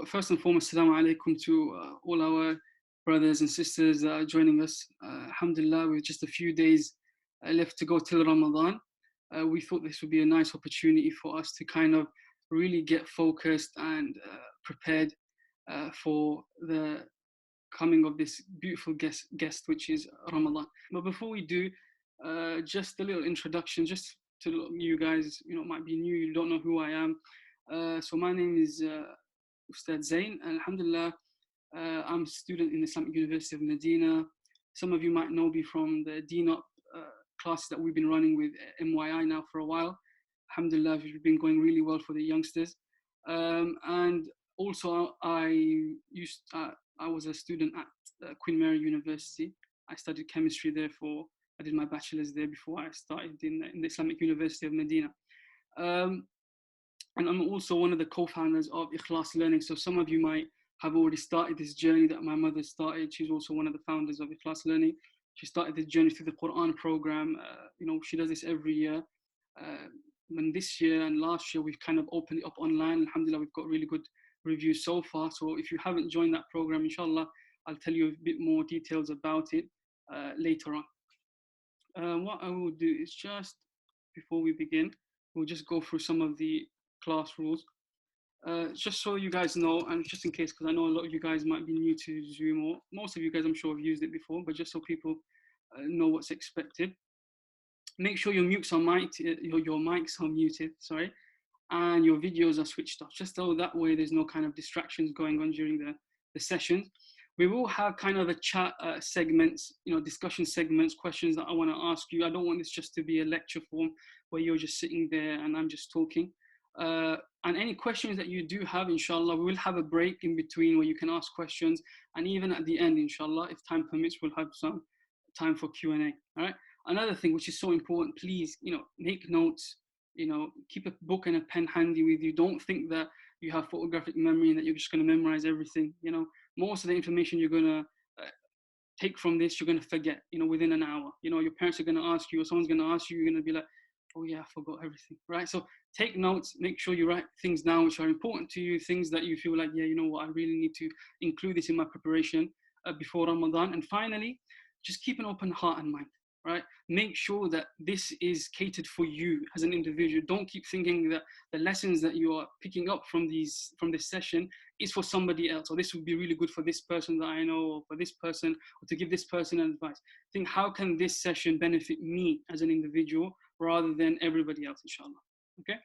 first and foremost, Assalamu alaikum to all our brothers and sisters that are joining us. Alhamdulillah, with just a few days left to go till Ramadan, we thought this would be a nice opportunity for us to kind of really get focused and prepared for the coming of this beautiful guest, which is Ramadan. But before we do, just a little introduction, just to you guys, might be new, you don't know who I am. So my name is Ustad Zain, and alhamdulillah, I'm a student in the Islamic University of Medina. Some of you might know me from the Deen Up classes that we've been running with MYI now for a while. Alhamdulillah, it's been going really well for the youngsters. And also, I was a student at Queen Mary University. I studied chemistry there I did my bachelor's there before I started in the Islamic University of Medina. And I'm also one of the co-founders of Ikhlas Learning. So some of you might have already started this journey that my mother started. She's also one of the founders of Ikhlas Learning. She started this journey through the Quran program. She does this every year. And this year and last year, we've kind of opened it up online. Alhamdulillah, we've got really good reviews so far. So if you haven't joined that program, inshallah, I'll tell you a bit more details about it later on. What I will do is just, before we begin, we'll just go through some of the class rules. Just so you guys know, and just in case, because I know a lot of you guys might be new to Zoom, or most of you guys I'm sure have used it before, but just so people know what's expected. Make sure your mics are muted, and your videos are switched off, just so that way there's no kind of distractions going on during the sessions. We will have kind of a chat segments, discussion segments, questions that I want to ask you. I don't want this just to be a lecture form where you're just sitting there and I'm just talking. And any questions that you do have, inshallah, we will have a break in between where you can ask questions. And even at the end, inshallah, if time permits, we'll have some time for Q&A. All right. Another thing which is so important, please, make notes, keep a book and a pen handy with you. Don't think that you have photographic memory and that you're just going to memorize everything. Most of the information you're going to take from this, you're going to forget, within an hour. Your parents are going to ask you, or someone's going to ask you, you're going to be like, oh yeah, I forgot everything, right? So take notes, make sure you write things down which are important to you, things that you feel like, yeah, you know what, I really need to include this in my preparation before Ramadan. And finally, just keep an open heart and mind, right? Make sure that this is catered for you as an individual. Don't keep thinking that the lessons that you are picking up from this session is for somebody else, or this would be really good for this person that I know, or for this person, or to give this person advice. Think, how can this session benefit me as an individual rather than everybody else, inshallah. Okay?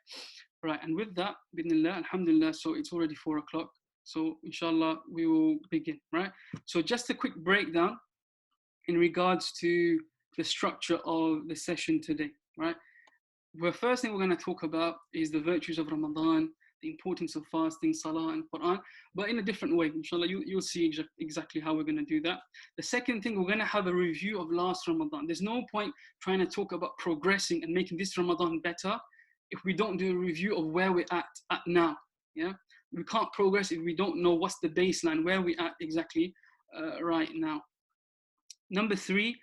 Right, and with that, bidnillah, alhamdulillah, so it's already 4 o'clock. So inshallah, we will begin, right? So just a quick breakdown in regards to the structure of the session today, right? The first thing we're going to talk about is the virtues of Ramadan, the importance of fasting, salah, and Quran, but in a different way. Inshallah, you'll see exactly how we're going to do that. The second thing, we're going to have a review of last Ramadan. There's no point trying to talk about progressing and making this Ramadan better if we don't do a review of where we're at now. Yeah, we can't progress if we don't know what's the baseline, where we're at exactly right now. Number 3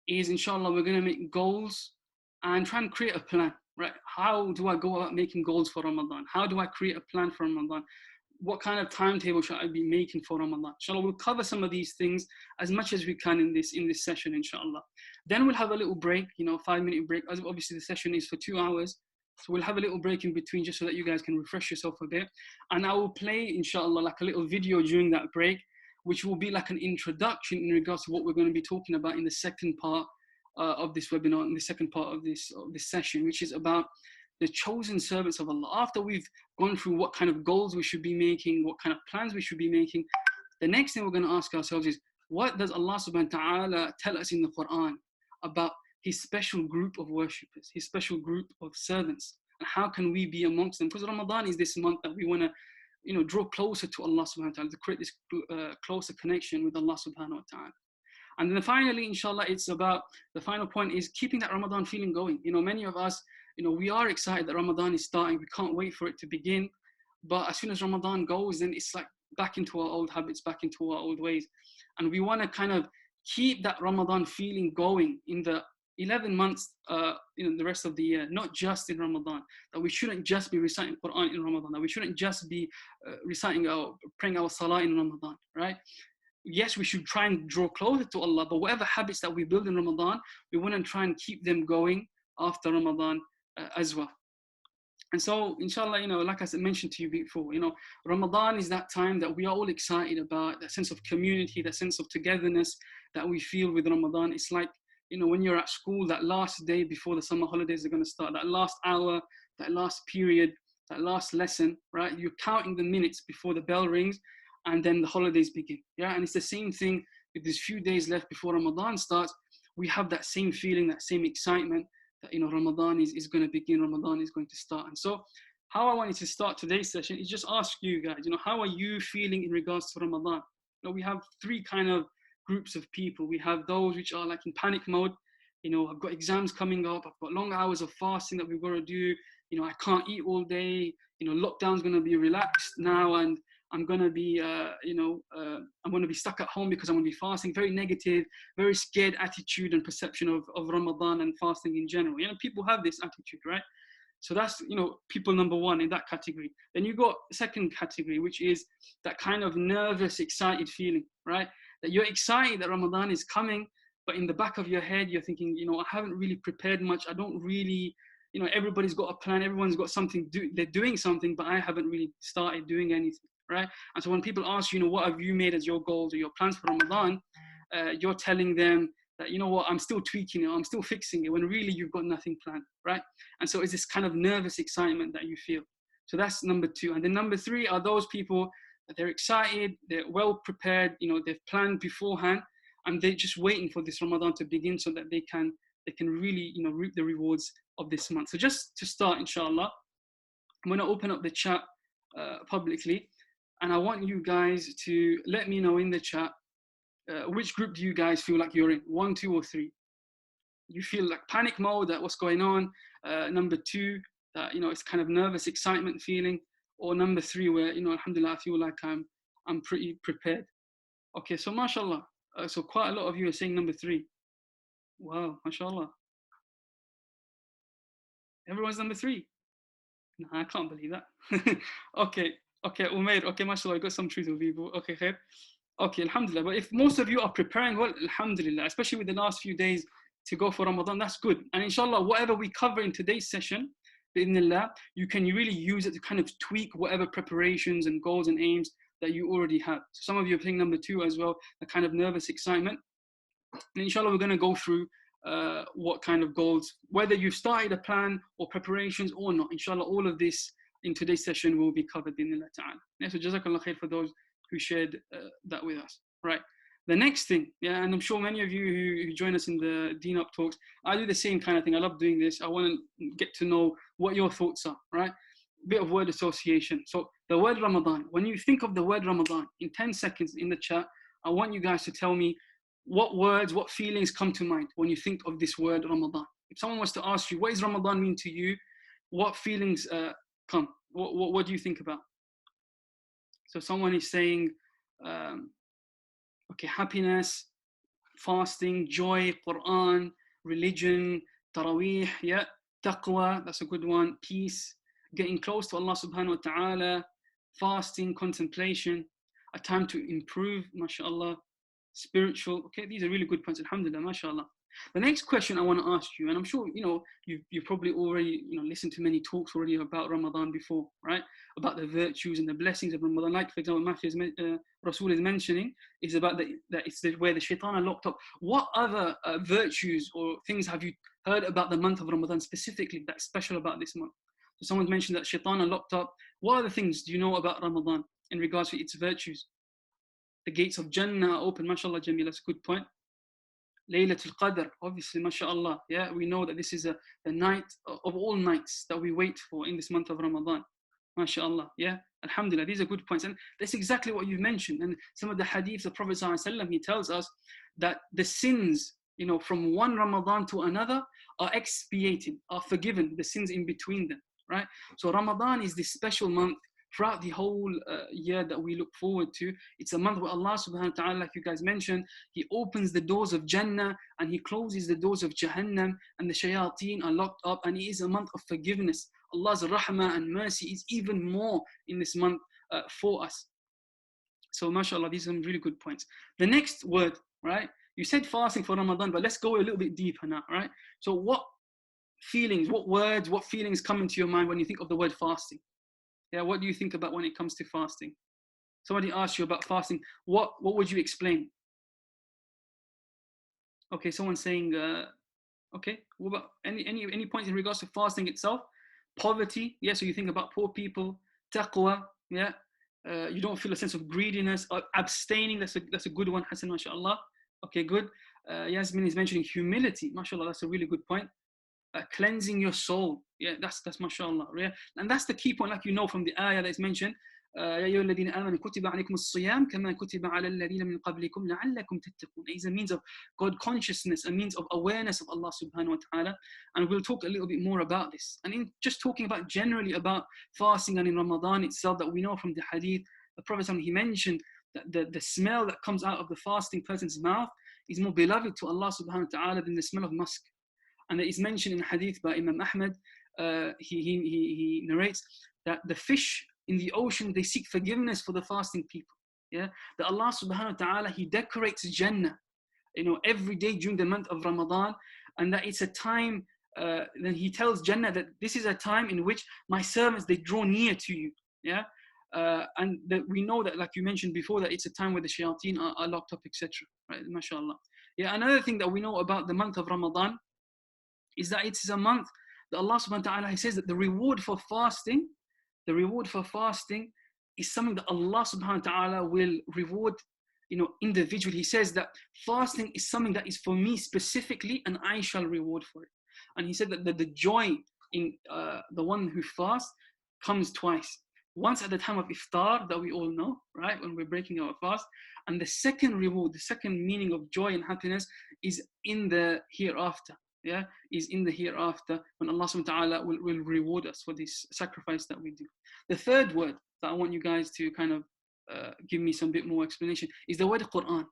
is, inshallah, we're going to make goals and try and create a plan, right? How do I go about making goals for Ramadan? How do I create a plan for Ramadan? What kind of timetable should I be making for Ramadan? Inshallah, we'll cover some of these things as much as we can in this session, inshallah. Then we'll have a little break, 5-minute break. As obviously the session is for 2 hours. So we'll have a little break in between just so that you guys can refresh yourself a bit. And I will play, inshallah, like a little video during that break, which will be like an introduction in regards to what we're going to be talking about in the second part of this webinar, in the second part of this session, which is about the chosen servants of Allah. After we've gone through what kind of goals we should be making, what kind of plans we should be making, the next thing we're going to ask ourselves is, what does Allah subhanahu wa ta'ala tell us in the Quran about his special group of worshippers, his special group of servants, and how can we be amongst them? Because Ramadan is this month that we want to draw closer to Allah subhanahu wa ta'ala, to create this closer connection with Allah subhanahu wa ta'ala. And then finally, inshallah, it's about, the final point is keeping that Ramadan feeling going. Many of us, we are excited that Ramadan is starting. We can't wait for it to begin. But as soon as Ramadan goes, then it's like back into our old habits, back into our old ways. And we want to kind of keep that Ramadan feeling going in the 11 months, the rest of the year, not just in Ramadan. That we shouldn't just be reciting Quran in Ramadan. That we shouldn't just be praying our salah in Ramadan, right? Yes, we should try and draw closer to Allah, but whatever habits that we build in Ramadan, we want to try and keep them going after Ramadan as well. And so, inshallah, like I mentioned to you before, Ramadan is that time that we are all excited about, that sense of community, that sense of togetherness that we feel with Ramadan. It's like, when you're at school, that last day before the summer holidays are going to start, that last hour, that last period, that last lesson, right? You're counting the minutes before the bell rings, and then the holidays begin. Yeah, and it's the same thing with these few days left before Ramadan starts. We have that same feeling, that same excitement that Ramadan is going to begin, Ramadan is going to start. And so how I wanted to start today's session is just ask you guys, how are you feeling in regards to Ramadan? We have three kind of groups of people. We have those which are like in panic mode. I've got exams coming up, I've got long hours of fasting that we've got to do, I can't eat all day, lockdown's going to be relaxed now, and I'm going to be, I'm going to be stuck at home because I'm going to be fasting. Very negative, very scared attitude and perception of Ramadan and fasting in general. People have this attitude, right? So that's, people number one in that category. Then you got second category, which is that kind of nervous, excited feeling, right? That you're excited that Ramadan is coming, but in the back of your head, you're thinking, I haven't really prepared much. I don't really, everybody's got a plan. Everyone's got something, they're doing something, but I haven't really started doing anything. Right? And so when people ask you, what have you made as your goals or your plans for Ramadan, you're telling them that, I'm still tweaking it, I'm still fixing it, when really you've got nothing planned, right? And so it's this kind of nervous excitement that you feel. So that's number two. And then number three are those people that they're excited, they're well prepared, they've planned beforehand, and they're just waiting for this Ramadan to begin so that they can really, reap the rewards of this month. So just to start, inshallah, I'm going to open up the chat publicly. And I want you guys to let me know in the chat, which group do you guys feel like you're in? 1, 2, or 3? You feel like panic mode, that what's going on? Number 2, that, it's kind of nervous excitement feeling. Or number 3, where, alhamdulillah, I feel like I'm pretty prepared. Okay, so mashallah. So quite a lot of you are saying number 3. Wow, mashallah. Everyone's number 3. No, I can't believe that. Okay, Umair, okay, mashallah, I got some truth with people. Okay, khair. Okay, alhamdulillah. But if most of you are preparing well, alhamdulillah, especially with the last few days to go for Ramadan, that's good. And inshallah, whatever we cover in today's session, bi'idhnillah, you can really use it to kind of tweak whatever preparations and goals and aims that you already have. So some of you are saying number 2 as well, the kind of nervous excitement. And inshallah, we're going to go through what kind of goals, whether you've started a plan or preparations or not. Inshallah, all of this in today's session will be covered in Allah Ta'ala. Yeah, so jazakallah khair for those who shared that with us. Right. The next thing, yeah, and I'm sure many of you who join us in the Deen Up talks, I do the same kind of thing. I love doing this. I want to get to know what your thoughts are, right? Bit of word association. So the word Ramadan, when you think of the word Ramadan, in 10 seconds in the chat, I want you guys to tell me what words, what feelings come to mind when you think of this word Ramadan. If someone was to ask you, what does Ramadan mean to you? What feelings come? What do you think about? So someone is saying, okay, happiness, fasting, joy, Quran, religion, Taraweeh, yeah, taqwa, that's a good one, peace, getting close to Allah subhanahu wa ta'ala, fasting, contemplation, a time to improve, mashallah, spiritual. Okay, these are really good points, alhamdulillah, mashallah. The next question I want to ask you, and I'm sure you've probably already listened to many talks already about Ramadan before, right? About the virtues and the blessings of Ramadan. Like for example, Rasul is mentioning is about that it's where the shaitan are locked up. What other virtues or things have you heard about the month of Ramadan specifically that's special about this month? So someone's mentioned that shaitan are locked up. What other things do you know about Ramadan in regards to its virtues? The gates of Jannah are open, mashallah, Jamil, that's a good point. Laylatul Qadr, obviously, mashallah. Yeah, we know that this is the night of all nights that we wait for in this month of Ramadan. Mashallah. Yeah, alhamdulillah. These are good points. And that's exactly what you've mentioned. And some of the hadiths of Prophet ﷺ, he tells us that the sins, from one Ramadan to another are expiated, are forgiven, the sins in between them, right? So Ramadan is this special month throughout the whole year that we look forward to. It's a month where Allah subhanahu wa ta'ala, like you guys mentioned, He opens the doors of Jannah and He closes the doors of Jahannam, and the shayateen are locked up, and it is a month of forgiveness. Allah's rahmah and mercy is even more in this month for us. So mashallah, these are some really good points. The next word, right? You said fasting for Ramadan, but let's go a little bit deeper now, right? So what feelings, what words, what feelings come into your mind when you think of the word fasting? Yeah, what do you think about when it comes to fasting? Somebody asked you about fasting. What would you explain? Okay, someone's saying, okay, what about any points in regards to fasting itself? Poverty, yeah, so you think about poor people. Taqwa, yeah, you don't feel a sense of greediness. Abstaining, that's a good one, Hassan, mashallah. Okay, good. Yasmin is mentioning humility, mashallah, that's a really good point. Cleansing your soul, yeah, that's mashallah, yeah, and that's the key point, like you know from the ayah that is mentioned. يا أيها الذين آمنوا كتب عليكم الصيام كما كتب على الذين من قبلكم لعلكم تتقون. It is a means of God consciousness, a means of awareness of Allah subhanahu wa ta'ala, and we'll talk a little bit more about this. And in just talking about generally about fasting and in Ramadan itself, that we know from the hadith, the Prophet he mentioned that the smell that comes out of the fasting person's mouth is more beloved to Allah subhanahu wa ta'ala than the smell of musk. And it is mentioned in hadith by Imam Ahmad, he narrates that the fish in the ocean, they seek forgiveness for the fasting people. Yeah, that Allah subhanahu wa ta'ala, He decorates Jannah, every day during the month of Ramadan, and that it's a time, then He tells Jannah that this is a time in which my servants, they draw near to you. Yeah, and that we know that, like you mentioned before, that it's a time where the shayateen are locked up, etc. Right, mashallah. Yeah, another thing that we know about the month of Ramadan is that it is a month that Allah subhanahu wa ta'ala, He says that the reward for fasting is something that Allah subhanahu wa ta'ala will reward, individually. He says that fasting is something that is for me specifically, and I shall reward for it. And He said that the joy in the one who fasts comes twice. Once at the time of iftar, that we all know, right, when we're breaking our fast. And the second reward, the second meaning of joy and happiness is in the hereafter. Yeah, is in the hereafter, when Allah subhanahu wa ta'ala will reward us for this sacrifice that we do. The third word that I want you guys to kind of give me some bit more explanation is the word Quran.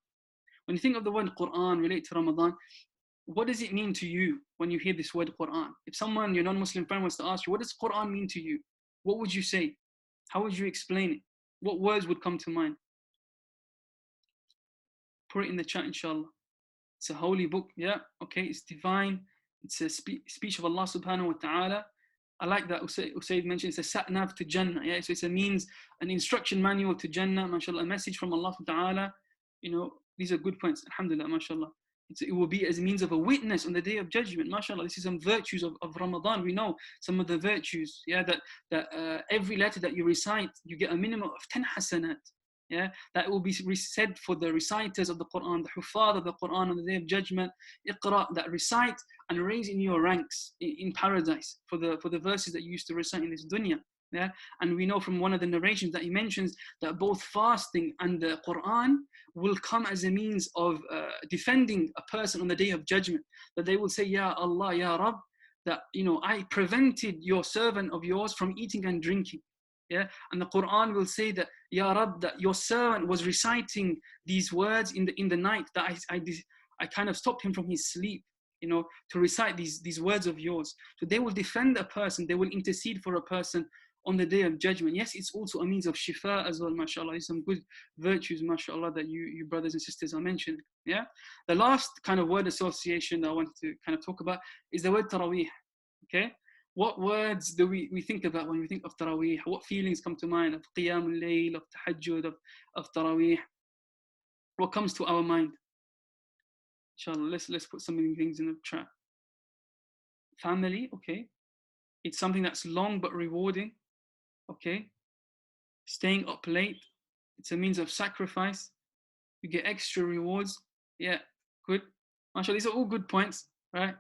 When you think of the word Quran related to Ramadan, what does it mean to you when you hear this word Quran? If someone, your non-Muslim friend, wants to ask you, what does Quran mean to you? What would you say? How would you explain it? What words would come to mind? Put it in the chat, inshallah. It's a holy book, yeah, okay, it's divine, it's a speech of Allah subhanahu wa ta'ala. I like that Usaid mentioned, it's a sat-nav to Jannah, yeah, so it's a means, an instruction manual to Jannah, mashallah, a message from Allah subhanahu wa ta'ala. These are good points, alhamdulillah, mashallah. It will be as a means of a witness on the day of judgment, mashallah. This is some virtues of Ramadan. We know some of the virtues, yeah, that every letter that you recite, you get a minimum of 10 hasanat. Yeah, that will be said for the reciters of the Quran, the huffaz of the Quran on the day of judgment. Iqra, that recite and raise in your ranks in paradise for the verses that you used to recite in this dunya. Yeah, and we know from one of the narrations that he mentions that both fasting and the Quran will come as a means of defending a person on the day of judgment. That they will say, Ya Allah, Ya Rabb, that I prevented your servant of yours from eating and drinking. Yeah, and the Quran will say that, Ya Rabb, that your servant was reciting these words in the night, that I kind of stopped him from his sleep, to recite these words of yours. So they will defend a person, they will intercede for a person on the day of judgment. Yes, it's also a means of shifa as well, mashallah. There's some good virtues, mashallah, that you brothers and sisters are mentioning. Yeah, the last kind of word association that I wanted to kind of talk about is the word taraweeh. Okay. What words do we think about when we think of Taraweeh? What feelings come to mind of Qiyam al-Layl, of Tahajjud, of Taraweeh? What comes to our mind? Inshallah, let's put some of these things in the chat. Family, okay. It's something that's long but rewarding, okay. Staying up late, it's a means of sacrifice. You get extra rewards. Yeah, good. MashaAllah, these are all good points, right?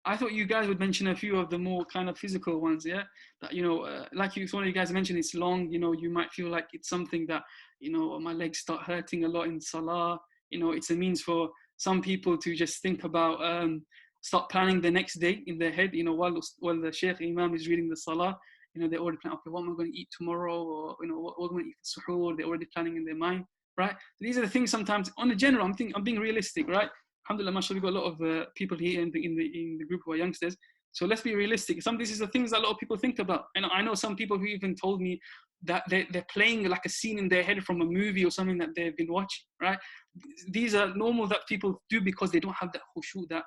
I thought you guys would mention a few of the more kind of physical ones, yeah? That, like one of you guys mentioned, it's long, you might feel like it's something that, my legs start hurting a lot in salah. It's a means for some people to just think about, start planning the next day in their head, while the Shaykh Imam is reading the salah. they're already planning, okay, what am I going to eat tomorrow? Or, what am I going to eat for suhoor? They're already planning in their mind, right? These are the things sometimes, on the general, I'm being realistic, right? Alhamdulillah, mashallah, we've got a lot of people here in the group who are youngsters. So let's be realistic. These are the things that a lot of people think about. And I know some people who even told me that they're playing like a scene in their head from a movie or something that they've been watching, right? These are normal that people do because they don't have that khushu, that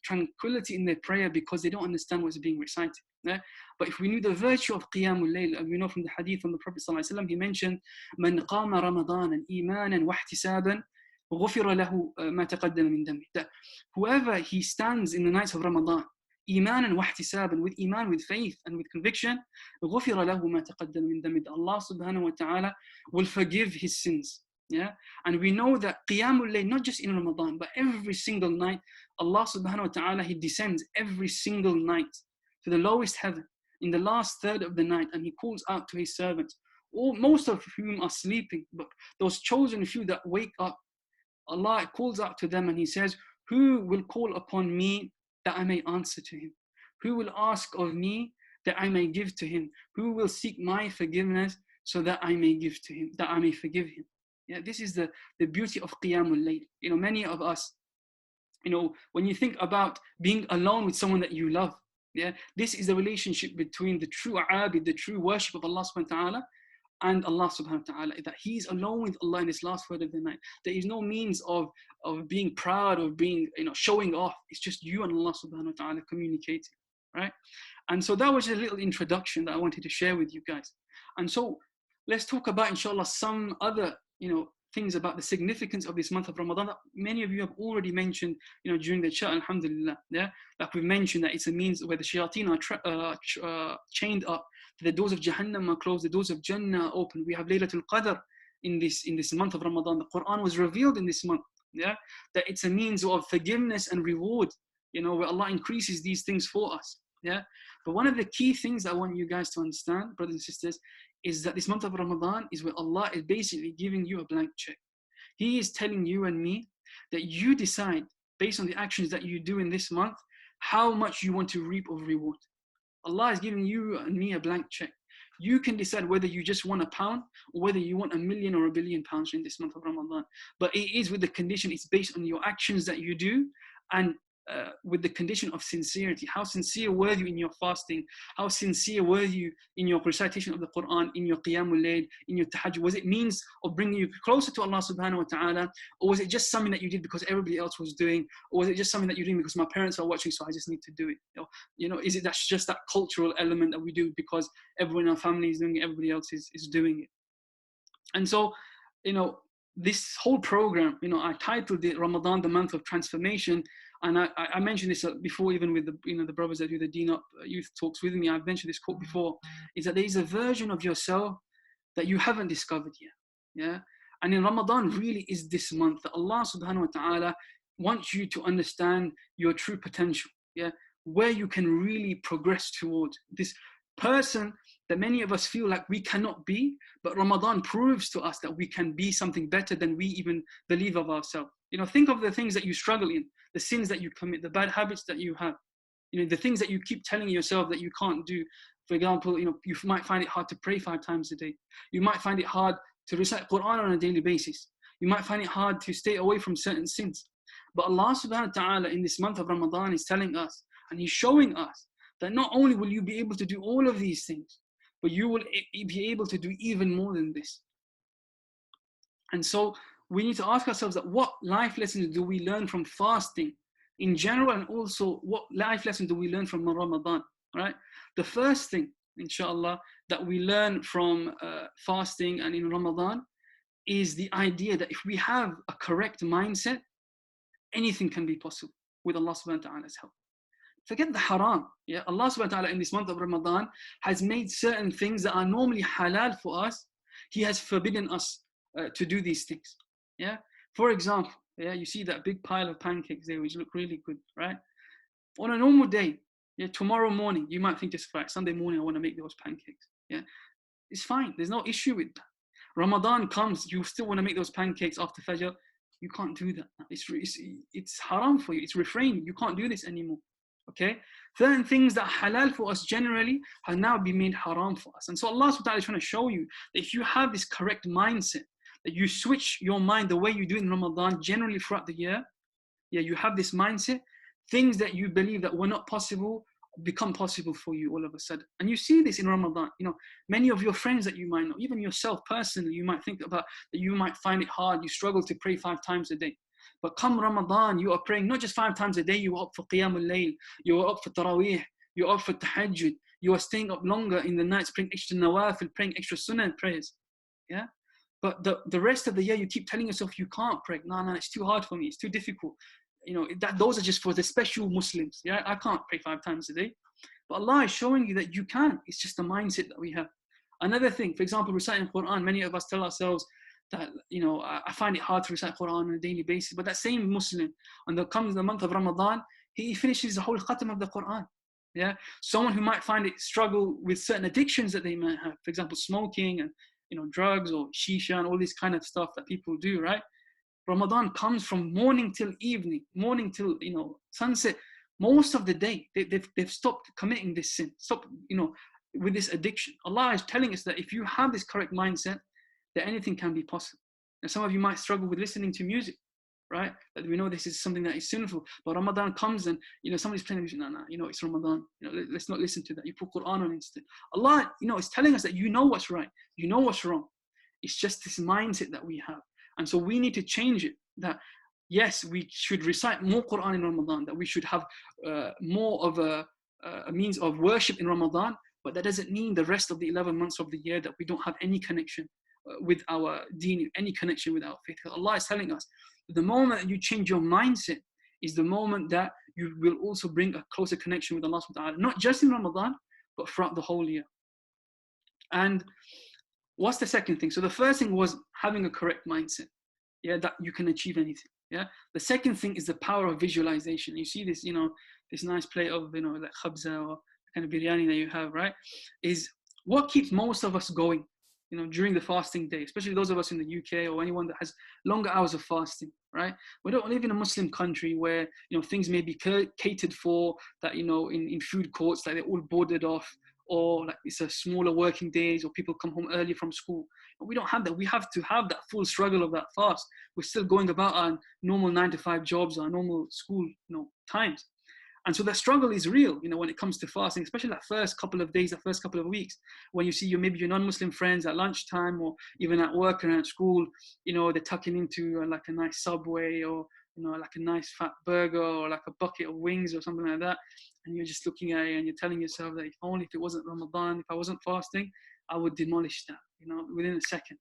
tranquility in their prayer, because they don't understand what's being recited. Yeah? But if we knew the virtue of Qiyamul Layl, and we know from the hadith from the Prophet ﷺ, he mentioned, "Man qama Ramadan imanan wa ihtisaban, ghufira lahu ma taqaddama min dhanbi." That whoever he stands in the nights of Ramadan, imanan wa ihtisaban, with iman, with faith and with conviction, ghufira lahu ma taqaddama min dhanbi. Allah subhanahu wa ta'ala will forgive his sins. Yeah, and we know that Qiyamul Layl, not just in Ramadan, but every single night, Allah subhanahu wa ta'ala, he descends every single night to the lowest heaven in the last third of the night, and he calls out to his servants, most of whom are sleeping, but those chosen few that wake up, Allah calls out to them and he says, who will call upon me that I may answer to him? Who will ask of me that I may give to him? Who will seek my forgiveness so that I may give to him, that I may forgive him? Yeah, this is the beauty of Qiyamul Layl. Many of us, when you think about being alone with someone that you love, yeah, this is the relationship between the true abid, the true worship of Allah subhanahu wa ta'ala, and Allah subhanahu wa ta'ala, that he is alone with Allah in this last third of the night. There is no means of being proud, of being, showing off. It's just you and Allah subhanahu wa ta'ala communicating, right? And so that was a little introduction that I wanted to share with you guys. And so let's talk about, inshallah, some other things about the significance of this month of Ramadan that many of you have already mentioned, during the chat, alhamdulillah. Yeah, like we've mentioned that it's a means where the shayateen are chained up, the doors of Jahannam are closed, the doors of Jannah are open. We have Laylatul Qadr in this month of Ramadan. The Quran was revealed in this month. Yeah, that it's a means of forgiveness and reward, where Allah increases these things for us. Yeah, but one of the key things I want you guys to understand, brothers and sisters, is that this month of Ramadan is where Allah is basically giving you a blank check. He is telling you and me that you decide, based on the actions that you do in this month, how much you want to reap of reward. Allah is giving you and me a blank check. You can decide whether you just want £1 or whether you want £1 million or £1 billion in this month of Ramadan. But it is with the condition, it's based on your actions that you do, and with the condition of sincerity. How sincere were you in your fasting? How sincere were you in your recitation of the Quran, in your Qiyamul Layl, in your tahajjud? Was it means of bringing you closer to Allah subhanahu wa ta'ala? Or was it just something that you did because everybody else was doing? Or was it just something that you're doing because my parents are watching, so I just need to do it? Is it that's just that cultural element that we do because everyone in our family is doing it, everybody else is doing it? And so, this whole program, I titled it Ramadan, the month of transformation. And I mentioned this before, even with the brothers that do the Deen Up youth talks with me. I've mentioned this quote before, is that there is a version of yourself that you haven't discovered yet. Yeah. And in Ramadan really is this month that Allah subhanahu wa ta'ala wants you to understand your true potential. Yeah. Where you can really progress towards this person that many of us feel like we cannot be, but Ramadan proves to us that we can be something better than we even believe of ourselves. Think of the things that you struggle in, the sins that you commit, the bad habits that you have, the things that you keep telling yourself that you can't do. For example, you might find it hard to pray 5 times a day. You might find it hard to recite Quran on a daily basis. You might find it hard to stay away from certain sins. But Allah subhanahu wa ta'ala in this month of Ramadan is telling us, and He's showing us, that not only will you be able to do all of these things, but you will be able to do even more than this. And so we need to ask ourselves that what life lessons do we learn from fasting in general, and also what life lessons do we learn from Ramadan, right? The first thing, inshallah, that we learn from fasting and in Ramadan is the idea that if we have a correct mindset, anything can be possible with Allah subhanahu wa ta'ala's help. Forget the haram. Yeah, Allah subhanahu wa ta'ala in this month of Ramadan has made certain things that are normally halal for us. He has forbidden us to do these things. Yeah. For example, yeah, you see that big pile of pancakes there, which look really good, right? On a normal day, yeah, tomorrow morning, you might think just right, Sunday morning, I want to make those pancakes. Yeah, it's fine. There's no issue with that. Ramadan comes, you still want to make those pancakes after Fajr. You can't do that. It's haram for you. It's refrain. You can't do this anymore. Okay, certain things that are halal for us generally have now been made haram for us. And so Allah subhanahu wa ta'ala is trying to show you that if you have this correct mindset, that you switch your mind the way you do in Ramadan generally throughout the year, yeah, you have this mindset, things that you believe that were not possible become possible for you all of a sudden. And you see this in Ramadan. You know, many of your friends that you might know, even yourself personally, you might think about that you might find it hard, you struggle to pray 5 times a day. But come Ramadan, you are praying not just 5 times a day, you are up for Qiyamul Layl, you are up for Taraweeh, you are up for Tahajjud, you are staying up longer in the nights, praying extra nawafil, praying extra sunnah prayers. Yeah? But the rest of the year, you keep telling yourself you can't pray. No, it's too hard for me, it's too difficult. You know, those are just for the special Muslims. Yeah, I can't pray 5 times a day. But Allah is showing you that you can. It's just the mindset that we have. Another thing, for example, reciting Quran, many of us tell ourselves that, you know, I find it hard to recite Quran on a daily basis. But that same Muslim, when there comes the month of Ramadan, he finishes the whole khatam of the Quran. Yeah, someone who might find it struggle with certain addictions that they might have, for example, smoking and, you know, drugs or shisha and all this kind of stuff that people do, right? Ramadan comes from morning till evening, morning till, you know, sunset. Most of the day, they've stopped committing this sin, stop, you know, with this addiction. Allah is telling us that if you have this correct mindset, that anything can be possible. And some of you might struggle with listening to music, right? That we know this is something that is sinful. But Ramadan comes and, you know, somebody's playing music. No, you know, it's Ramadan. You know, let's not listen to that. You put Quran on instead. Allah, you know, is telling us that you know what's right, you know what's wrong. It's just this mindset that we have. And so we need to change it, that yes, we should recite more Quran in Ramadan, that we should have more of a means of worship in Ramadan, but that doesn't mean the rest of the 11 months of the year that we don't have any connection with our deen, any connection with our faith. Allah is telling us, the moment that you change your mindset is the moment that you will also bring a closer connection with Allah subhanahu wa ta'ala, not just in Ramadan, but throughout the whole year. And what's the second thing? So the first thing was having a correct mindset, yeah, that you can achieve anything. Yeah. The second thing is the power of visualization. You see this, you know, this nice plate of, you know, like khabza or kind of biryani that you have, right? Is what keeps most of us going, you know, during the fasting day, especially those of us in the UK or anyone that has longer hours of fasting, right? We don't live in a Muslim country where, you know, things may be catered for, that, you know, in food courts, like they're all boarded off, or like it's a smaller working days, or people come home early from school. But we don't have that. We have to have that full struggle of that fast. We're still going about our normal 9-to-5 jobs, our normal school, you know, times. And so that struggle is real, you know, when it comes to fasting, especially that first couple of days, that first couple of weeks, when you see maybe your non-Muslim friends at lunchtime or even at work and at school, you know, they're tucking into like a nice Subway, or, you know, like a nice fat burger, or like a bucket of wings or something like that. And you're just looking at it and you're telling yourself that if only if it wasn't Ramadan, if I wasn't fasting, I would demolish that, you know, within a second.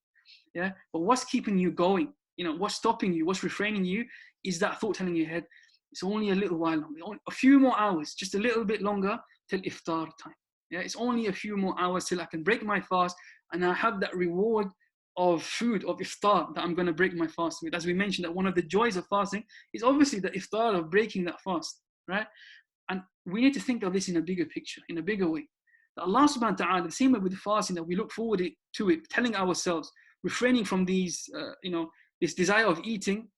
Yeah. But what's keeping you going? You know, what's stopping you? What's refraining you is that thought telling your head, it's only a little while longer, a few more hours, just a little bit longer till iftar time. Yeah, it's only a few more hours till I can break my fast, and I have that reward of food, of iftar, that I'm going to break my fast with. As we mentioned, that one of the joys of fasting is obviously the iftar, of breaking that fast, right? And we need to think of this in a bigger picture, in a bigger way. That Allah subhanahu wa ta'ala, the same way with the fasting, that we look forward to it, telling ourselves, refraining from these, you know, this desire of eating,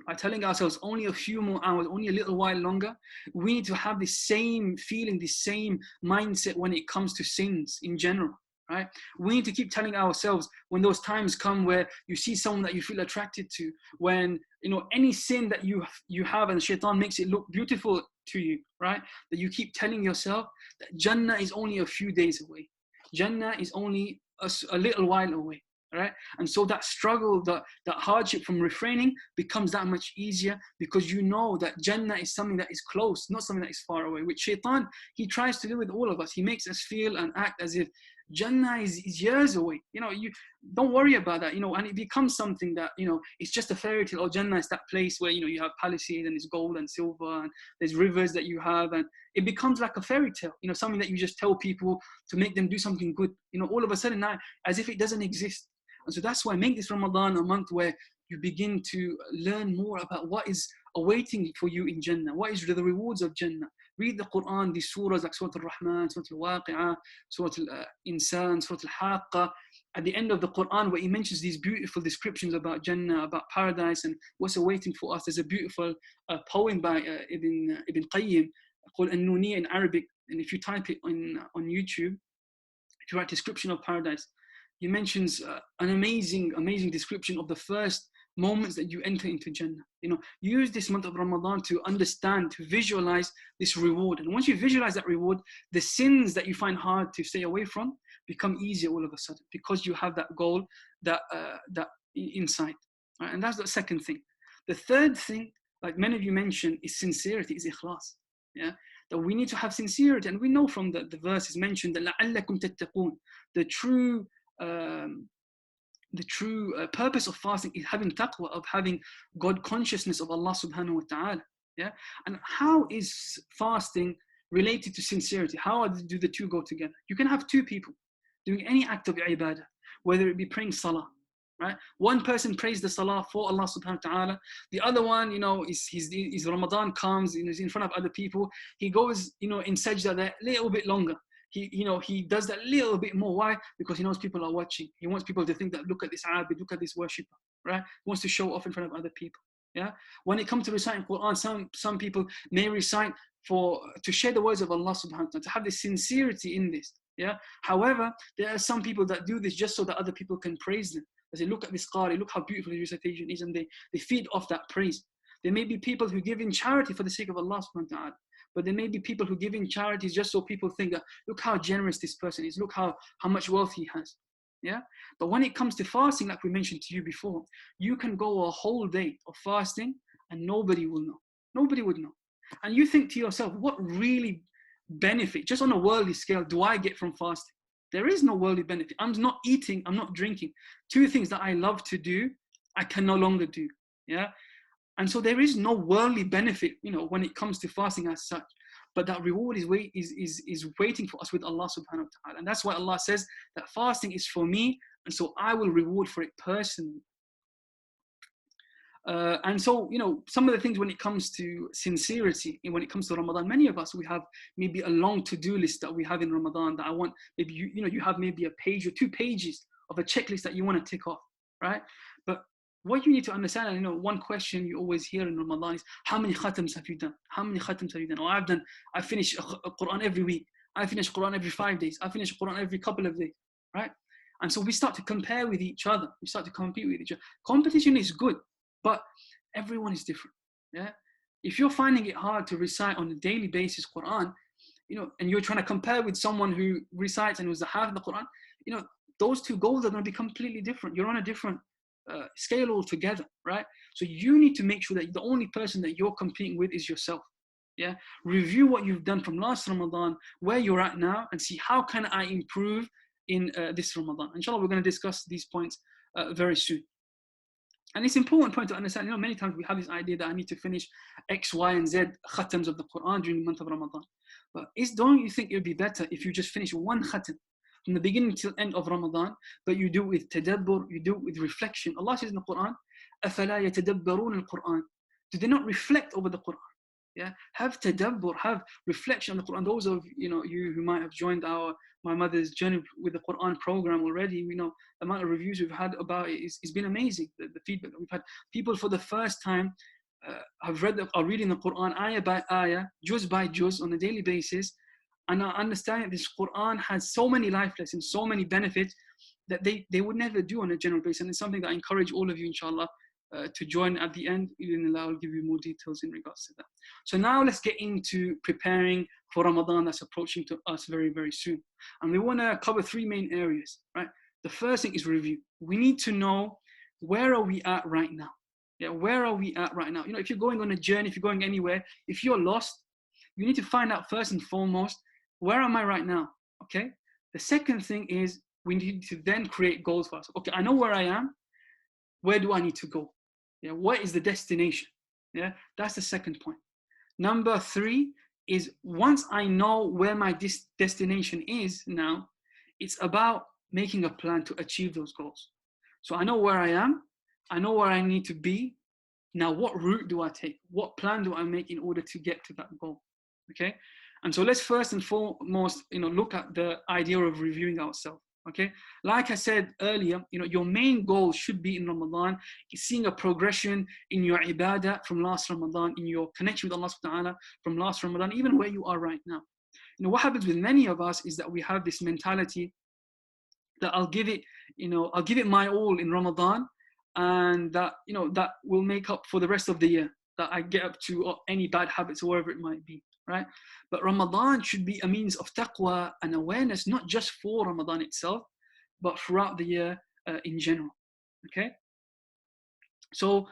by telling ourselves only a few more hours, only a little while longer. We need to have the same feeling, the same mindset when it comes to sins in general, right? We need to keep telling ourselves, when those times come where you see someone that you feel attracted to, when, you know, any sin that you have and shaitan makes it look beautiful to you, right? That you keep telling yourself that Jannah is only a few days away. Jannah is only a little while away. Right? And so that struggle, that hardship from refraining becomes that much easier, because you know that Jannah is something that is close, not something that is far away. Which shaitan, he tries to do with all of us. He makes us feel and act as if Jannah is years away. You know, you don't worry about that, you know, and it becomes something that, you know, it's just a fairy tale. Or Jannah is that place where, you know, you have palaces and it's gold and silver and there's rivers that you have, and it becomes like a fairy tale, you know, something that you just tell people to make them do something good, you know, all of a sudden now, as if it doesn't exist. And so that's why make this Ramadan a month where you begin to learn more about what is awaiting for you in Jannah, what is the rewards of Jannah. Read the Quran, these surahs like Surah Al-Rahman, Surah Al-Waqi'ah, Surah Al-Insan, Surah Al-Haqqa. At the end of the Quran, where he mentions these beautiful descriptions about Jannah, about paradise and what's awaiting for us, there's a beautiful poem by Ibn Qayyim, called An-Nuniyya in Arabic. And if you type it on YouTube, if you write description of paradise, he mentions an amazing description of the first moments that you enter into Jannah. Use this month of Ramadan to understand, to visualize this reward. And once you visualize that reward, the sins that you find hard to stay away from become easier all of a sudden, because you have that goal, that insight. Right? And that's the second thing. The third thing, like many of you mentioned, is sincerity, is ikhlas. Yeah, that we need to have sincerity, and we know from the verses mentioned that لَعَلَّكُمْ تَتَّقُونَ, the true purpose of fasting is having taqwa, of having God consciousness of Allah subhanahu wa ta'ala. Yeah, and how is fasting related to sincerity? How do the two go together? You can have two people doing any act of ibadah, whether it be praying salah. Right? One person prays the salah for Allah subhanahu wa ta'ala. The other one, is Ramadan comes, is in front of other people. He goes, in sajda that little bit longer. He does that little bit more. Why? Because he knows people are watching. He wants people to think that, look at this abid, look at this worshipper, right? He wants to show off in front of other people. Yeah. When it comes to reciting Quran, some people may recite to share the words of Allah subhanahu wa ta'ala, to have this sincerity in this. Yeah. However, there are some people that do this just so that other people can praise them. They say, look at this qari, look how beautiful his recitation is, and they feed off that praise. There may be people who give in charity for the sake of Allah subhanahu wa ta'ala. But there may be people who give in charities just so people think, look how generous this person is, look how much wealth he has. Yeah. But when it comes to fasting, like we mentioned to you before, you can go a whole day of fasting and nobody will know. Nobody would know. And you think to yourself, what really benefit, just on a worldly scale, do I get from fasting? There is no worldly benefit. I'm not eating, I'm not drinking. Two things that I love to do, I can no longer do. Yeah. And so there is no worldly benefit, when it comes to fasting as such. But that reward is waiting for us with Allah subhanahu wa ta'ala. And that's why Allah says that fasting is for me, and so I will reward for it personally. And so, some of the things when it comes to sincerity, when it comes to Ramadan, many of us, we have maybe a long to-do list that we have in Ramadan that I want, maybe you have maybe a page or 2 pages of a checklist that you want to tick off, right? But what you need to understand, and one question you always hear in Ramadan is, how many khatams have you done? How many khatams have you done? Or I finish a Quran every week. I finish Quran every 5 days. I finish Quran every couple of days, right? And so we start to compare with each other. We start to compete with each other. Competition is good, but everyone is different. Yeah. If you're finding it hard to recite on a daily basis Quran, and you're trying to compare with someone who recites and was the half of the Quran, those two goals are going to be completely different. You're on a different scale altogether, right? So you need to make sure that the only person that you're competing with is yourself. Yeah. Review what you've done from last Ramadan, where you're at now, and see how can I improve in this Ramadan. Inshallah, we're going to discuss these points very soon. And it's an important point to understand, many times we have this idea that I need to finish X, Y, and Z khatams of the Quran during the month of Ramadan. But don't you think it would be better if you just finish one khatam from the beginning till end of Ramadan, but you do it with tadabbur, you do it with reflection? Allah says in the Quran, أَفَلَا يَتَدَبَّرُونَ الْقُرْآنِ. Do they not reflect over the Quran? Yeah, have tadabbur, have reflection on the Quran. Those of you who might have joined my mother's journey with the Quran program already, we know the amount of reviews we've had about it it's been amazing. The feedback that we've had, people for the first time are reading the Quran ayah by ayah, juz by juz on a daily basis, and are understanding this Quran has so many life lessons, so many benefits that they would never do on a general basis. And it's something that I encourage all of you, inshallah, to join at the end. I'll give you more details in regards to that. So now let's get into preparing for Ramadan that's approaching to us very, very soon. And we want to cover 3 main areas, right? The first thing is review. We need to know, where are we at right now? Yeah, where are we at right now? If you're going on a journey, if you're going anywhere, if you're lost, you need to find out first and foremost, where am I right now? Okay. The second thing is we need to then create goals for us. Okay, I know where I am. Where do I need to go? Yeah, what is the destination? Yeah, that's the second point. Number 3 is, once I know where my destination is now, it's about making a plan to achieve those goals. So I know where I am. I know where I need to be. Now, what route do I take? What plan do I make in order to get to that goal? Okay. And so let's first and foremost, look at the idea of reviewing ourselves. Okay, like I said earlier, your main goal should be in Ramadan is seeing a progression in your ibadah from last Ramadan, in your connection with Allah subhanahu wa ta'ala from last Ramadan, even where you are right now. What happens with many of us is that we have this mentality that I'll give it my all in Ramadan, and that that will make up for the rest of the year, that I get up to any bad habits or whatever it might be, right? But Ramadan should be a means of taqwa and awareness, not just for Ramadan itself, but throughout the year in general. Okay, so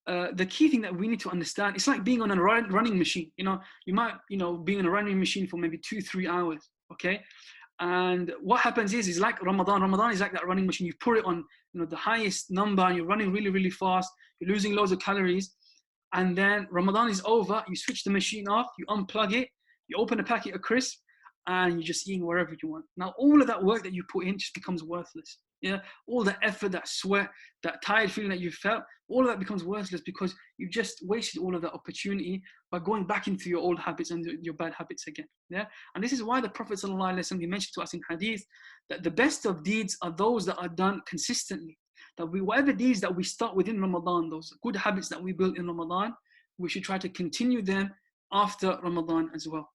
the key thing that we need to understand, it's like being on a running machine. You might be on a running machine for maybe 2-3 hours. Okay, and what happens is like Ramadan is like that running machine. You put it on the highest number and you're running really, really fast, you're losing loads of calories, and then Ramadan is over, you switch the machine off, you unplug it, you open a packet of crisps, and you're just eating wherever you want. Now all of that work that you put in just becomes worthless. Yeah, all the effort, that sweat, that tired feeling that you felt, all of that becomes worthless because you just wasted all of that opportunity by going back into your old habits and your bad habits again. Yeah, and this is why the Prophet ﷺ, he mentioned to us in hadith that the best of deeds are those that are done consistently. That whatever deeds that we start within Ramadan, those good habits that we build in Ramadan, we should try to continue them after Ramadan as well.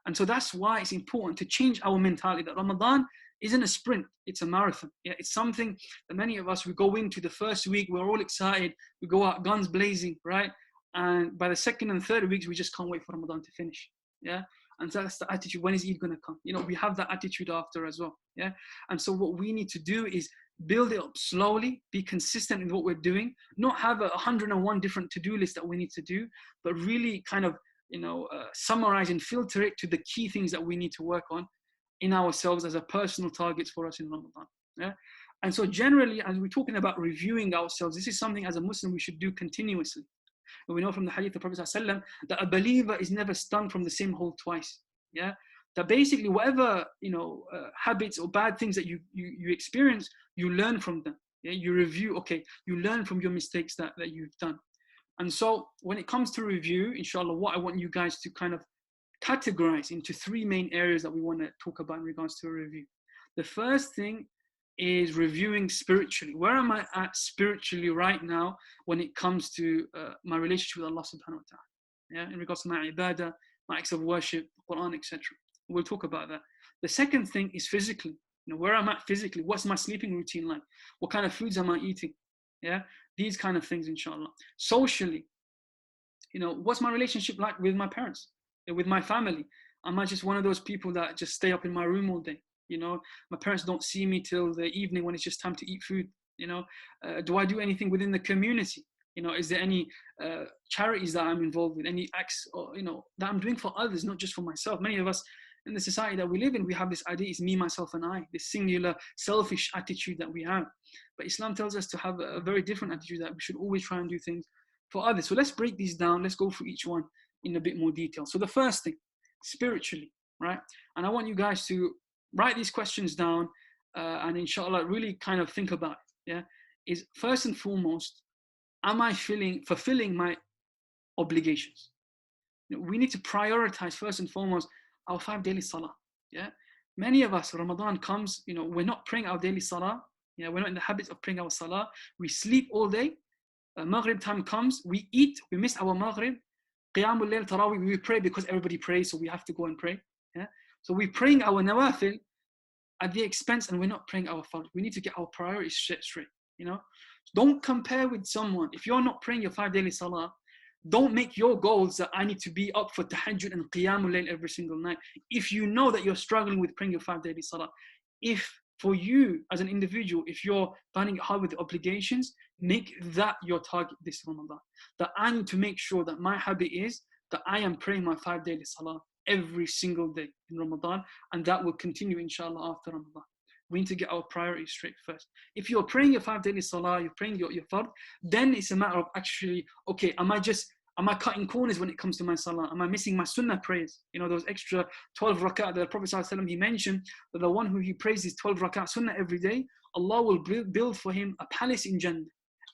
And so that's why it's important to change our mentality that Ramadan isn't a sprint, it's a marathon. Yeah, it's something that many of us, we go into the first week, we're all excited, we go out guns blazing, right? And by the second and third weeks, we just can't wait for Ramadan to finish. Yeah, and so that's the attitude. When is Eid going to come? We have that attitude after as well. Yeah, and so what we need to do is build it up slowly, be consistent in what we're doing, not have 101 different to-do lists that we need to do, but really kind of summarize and filter it to the key things that we need to work on in ourselves as a personal targets for us in Ramadan. Yeah, and so generally, as we're talking about reviewing ourselves, this is something as a Muslim we should do continuously. And we know from the hadith of Prophet ﷺ that a believer is never stung from the same hole twice. Yeah, that basically whatever habits or bad things that you experience, you learn from them. Yeah, you review. Okay, you learn from your mistakes that you've done. And so when it comes to review, inshallah, what I want you guys to kind of categorize into 3 main areas that we want to talk about in regards to a review. The first thing is reviewing spiritually. Where am I at spiritually right now when it comes to my relationship with Allah subhanahu wa ta'ala? Yeah, in regards to my ibadah, my acts of worship, Quran, etc. We'll talk about that. The second thing is physically. Where I'm at physically. What's my sleeping routine like? What kind of foods am I eating? Yeah, these kind of things, inshallah. Socially, what's my relationship like with my parents, with my family? Am I just one of those people that just stay up in my room all day? My parents don't see me till the evening when it's just time to eat food. Do I do anything within the community? Is there any charities that I'm involved with? Any acts, that I'm doing for others, not just for myself? Many of us in the society that we live in, we have this idea, it's me, myself, and I, this singular, selfish attitude that we have. But Islam tells us to have a very different attitude, that we should always try and do things for others. So let's break these down. Let's go through each one in a bit more detail. So the first thing, spiritually, right? And I want you guys to write these questions down and inshallah really kind of think about it. Yeah, is first and foremost, am I fulfilling my obligations? We need to prioritize first and foremost our 5 daily salah. Yeah, many of us, Ramadan comes, we're not praying our daily salah. Yeah, we're not in the habit of praying our salah. We sleep all day. Maghrib time comes, we eat, we miss our Maghrib. Qiyamul Layl, Tarawih, we pray because everybody prays, so we have to go and pray. Yeah, so we're praying our nawafil at the expense, and we're not praying our fard. We need to get our priorities straight. Don't compare with someone. If you're not praying your 5 daily salah, don't make your goals that I need to be up for tahajjud and qiyamul layl every single night. If you know that you're struggling with praying your 5 daily salah, if for you as an individual, if you're finding it hard with the obligations, make that your target this Ramadan. That I need to make sure that my habit is that I am praying my 5 daily salah every single day in Ramadan, and that will continue inshallah after Ramadan. We need to get our priorities straight first. If you're praying your 5 daily salah, you're praying your fard, then it's a matter of actually, okay, am I cutting corners when it comes to my salah? Am I missing my sunnah prayers? Those extra 12 rak'ah that the Prophet ﷺ, he mentioned that the one who he prays his 12 rak'ah sunnah every day, Allah will build for him a palace in Jannah.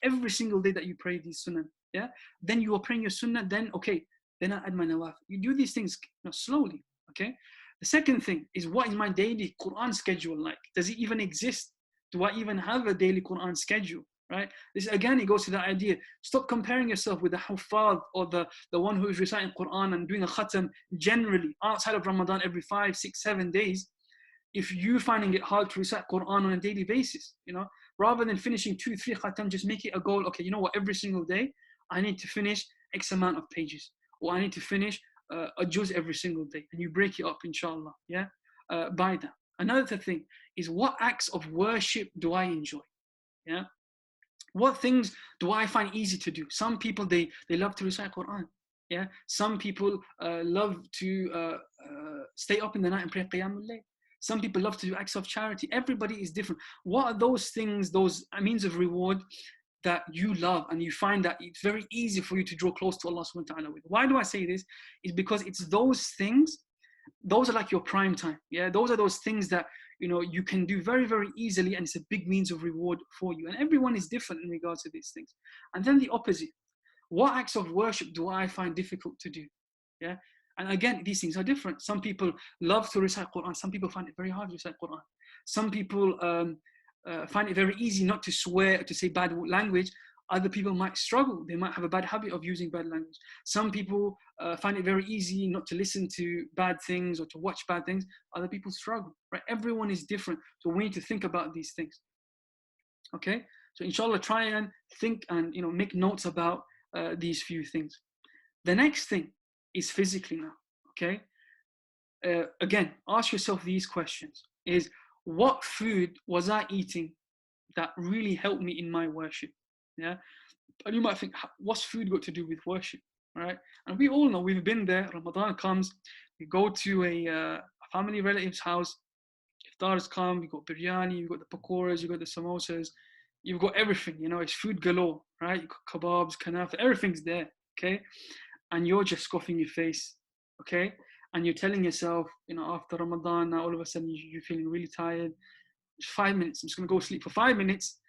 Every single day that you pray these sunnah, yeah? Then you are praying your sunnah, then okay, then I add my nawafil. You do these things slowly, okay? The second thing is, what is my daily Quran schedule like? Does it even exist? Do I even have a daily Quran schedule? Right? This again, it goes to that idea. Stop comparing yourself with the Huffaz or the one who is reciting Quran and doing a khatam generally outside of Ramadan every 5, 6, 7 days. If you're finding it hard to recite Quran on a daily basis, rather than finishing 2, 3 khatam, just make it a goal. Okay, you know what? Every single day, I need to finish X amount of pages, or I need to finish a juz every single day, and you break it up, inshallah. Yeah, by that. Another thing is, what acts of worship do I enjoy? Yeah. What things do I find easy to do? Some people, they love to recite Quran. Yeah. Some people love to stay up in the night and pray Qiyamul Layl. Some people love to do acts of charity. Everybody is different. What are those things, those means of reward that you love and you find that it's very easy for you to draw close to Allah subhanahu wa ta'ala with? Why do I say this? It's because it's those things, those are like your prime time. Yeah, those are those things that you can do very, very easily, and it's a big means of reward for you. And everyone is different in regards to these things. And then the opposite. What acts of worship do I find difficult to do? Yeah. And again, these things are different. Some people love to recite Quran. Some people find it very hard to recite Quran. Some people find it very easy not to swear, to say bad language. Other people might struggle. They might have a bad habit of using bad language. Some people find it very easy not to listen to bad things or to watch bad things. Other people struggle, right? Everyone is different. So we need to think about these things. Okay? So inshallah, try and think and make notes about these few things. The next thing is physically now. Okay? Again, ask yourself these questions. Is, what food was I eating that really helped me in my worship? Yeah, and you might think, what's food got to do with worship, right? And we all know, we've been there. Ramadan comes, we go to a family relative's house, iftars come, you got biryani, you got the pakoras, you got the samosas, you've got everything, it's food galore, right? You got kebabs, kanafa, everything's there, okay? And you're just scoffing your face, okay? And you're telling yourself, after Ramadan, now all of a sudden you're feeling really tired. Just 5 minutes, I'm just gonna go sleep for 5 minutes.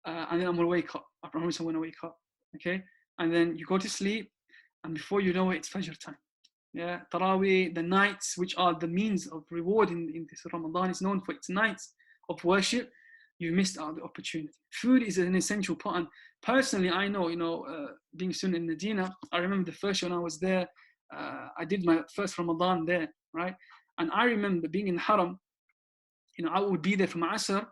And then I'm gonna wake up. I promise I'm gonna wake up. Okay? And then you go to sleep, and before you know it, it's Fajr time. Yeah, Taraweeh, the nights, which are the means of reward in this Ramadan, is known for its nights of worship. You missed out the opportunity. Food is an essential part. And personally, I know, being soon in Medina, I remember the first year when I was there, I did my first Ramadan there, right? And I remember being in the Haram, I would be there from Asr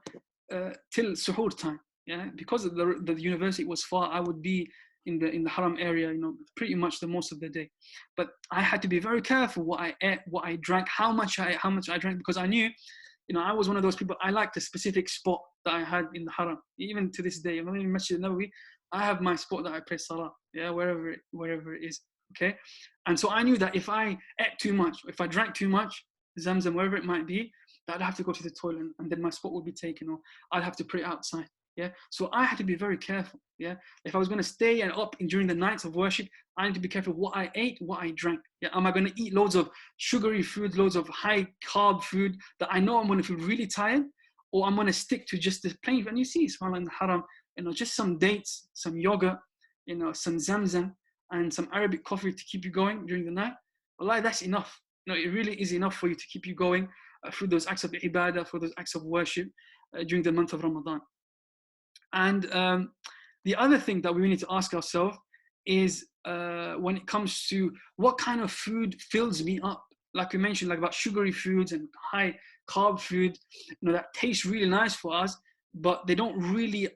till Suhoor time. Yeah, because the university was far, I would be in the Haram area, pretty much the most of the day. But I had to be very careful what I ate, what I drank, how much I drank, because I knew, I was one of those people. I liked a specific spot that I had in the Haram. Even to this day, I'm in Masjid Nabawi, I have my spot that I pray salah. Yeah, wherever it is. Okay, and so I knew that if I ate too much, if I drank too much, Zamzam, wherever it might be, that I'd have to go to the toilet, and then my spot would be taken, or I'd have to pray outside. Yeah, so I had to be very careful. Yeah, if I was going to stay and up during the nights of worship, I need to be careful what I ate, what I drank. Yeah, am I going to eat loads of sugary food, loads of high carb food that I know I'm going to feel really tired, or I'm going to stick to just the plain food? And you see, subhanAllah, in the Haram, just some dates, some yogurt, some Zamzam, and some Arabic coffee to keep you going during the night. Wallahi, that's enough. It really is enough for you to keep you going through those acts of ibadah, for those acts of worship during the month of Ramadan. And the other thing that we need to ask ourselves is when it comes to what kind of food fills me up. Like we mentioned, like about sugary foods and high carb food, that taste really nice for us, but they aren't really,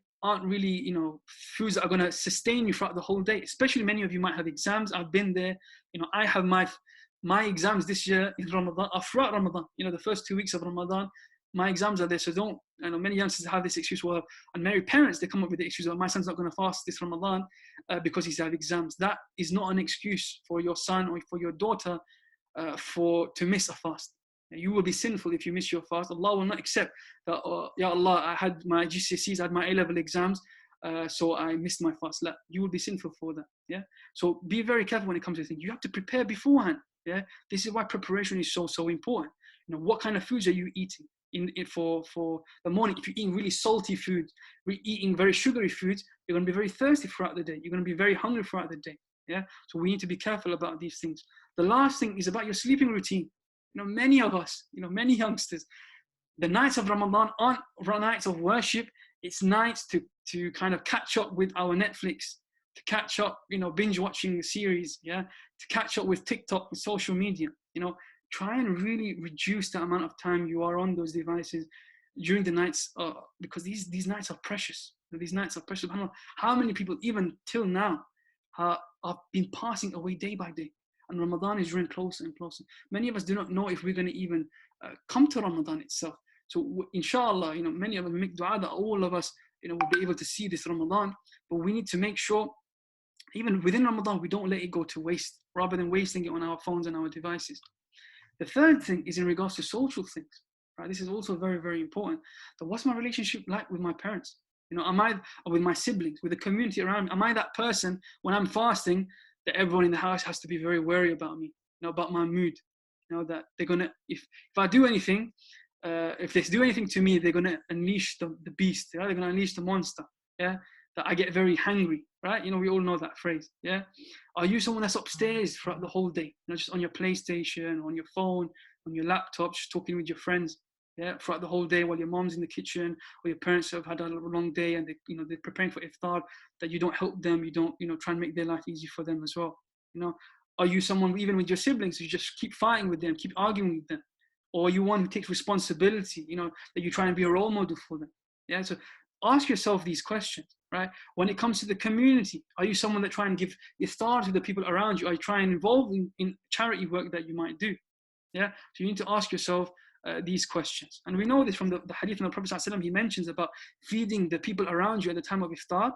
foods that are going to sustain you throughout the whole day. Especially many of you might have exams. I've been there. I have my exams this year in Ramadan, throughout Ramadan. The first 2 weeks of Ramadan, my exams are there. So many youngsters have this excuse. Well, and married parents, they come up with the excuse, my son's not going to fast this Ramadan because he's have exams. That is not an excuse for your son or for your daughter to miss a fast. You will be sinful if you miss your fast. Allah will not accept that. Ya Allah, I had my GCSEs, I had my A-level exams, so I missed my fast. You will be sinful for that. Yeah. So be very careful when it comes to things. You have to prepare beforehand. Yeah. This is why preparation is so important. What kind of foods are you eating for the morning? If you're eating really salty foods, eating very sugary foods, you're going to be very thirsty throughout the day. You're going to be very hungry throughout the day. Yeah. So we need to be careful about these things. The last thing is about your sleeping routine. Many of us, many youngsters, the nights of Ramadan aren't nights of worship. It's nights to kind of catch up with our Netflix, to catch up, binge watching series, yeah, to catch up with TikTok, with social media. Try and really reduce the amount of time you are on those devices during the nights, because these nights are precious. These nights are precious. How many people, even till now, have been passing away day by day, and Ramadan is drawing closer and closer. Many of us do not know if we're going to even come to Ramadan itself. So inshallah, many of us make dua that all of us, will be able to see this Ramadan. But we need to make sure, even within Ramadan, we don't let it go to waste, rather than wasting it on our phones and our devices. The third thing is in regards to social things, right? This is also very, very important. So what's my relationship like with my parents? Am I, or with my siblings, with the community around me? Am I that person when I'm fasting that everyone in the house has to be very wary about me, about my mood? That they're gonna, if I do anything, if they do anything to me, they're gonna unleash the beast. Yeah? They're gonna unleash the monster. Yeah, that I get very hangry. Right? We all know that phrase. Yeah. Are you someone that's upstairs throughout the whole day? Just on your PlayStation, on your phone, on your laptop, just talking with your friends. Yeah, throughout the whole day while your mom's in the kitchen, or your parents have had a long day and they're preparing for iftar, that you don't help them, you don't try and make their life easy for them as well. Are you someone, even with your siblings, you just keep fighting with them, keep arguing with them? Or are you one who takes responsibility, that you try and be a role model for them? Yeah, so ask yourself these questions, right? When it comes to the community, are you someone that try and give iftar to the people around you? Are you trying to involve in charity work that you might do? Yeah, so you need to ask yourself these questions. And we know this from the hadith of the Prophet ﷺ. He mentions about feeding the people around you at the time of iftar,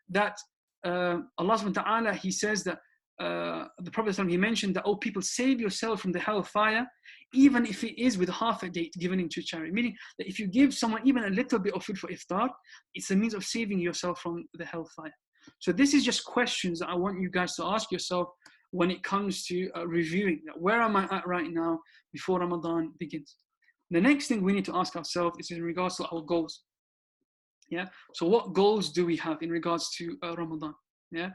that Allah subhanahu wa ta'ala, he says that the Prophet ﷺ, he mentioned that, oh people, save yourself from the hellfire, even if it is with half a date given into charity. Meaning that if you give someone even a little bit of food for iftar, it's a means of saving yourself from the hellfire. So this is just questions that I want you guys to ask yourself when it comes to reviewing that. Where am I at right now before Ramadan begins? The next thing we need to ask ourselves is in regards to our goals. Yeah. So what goals do we have in regards to Ramadan? Yeah.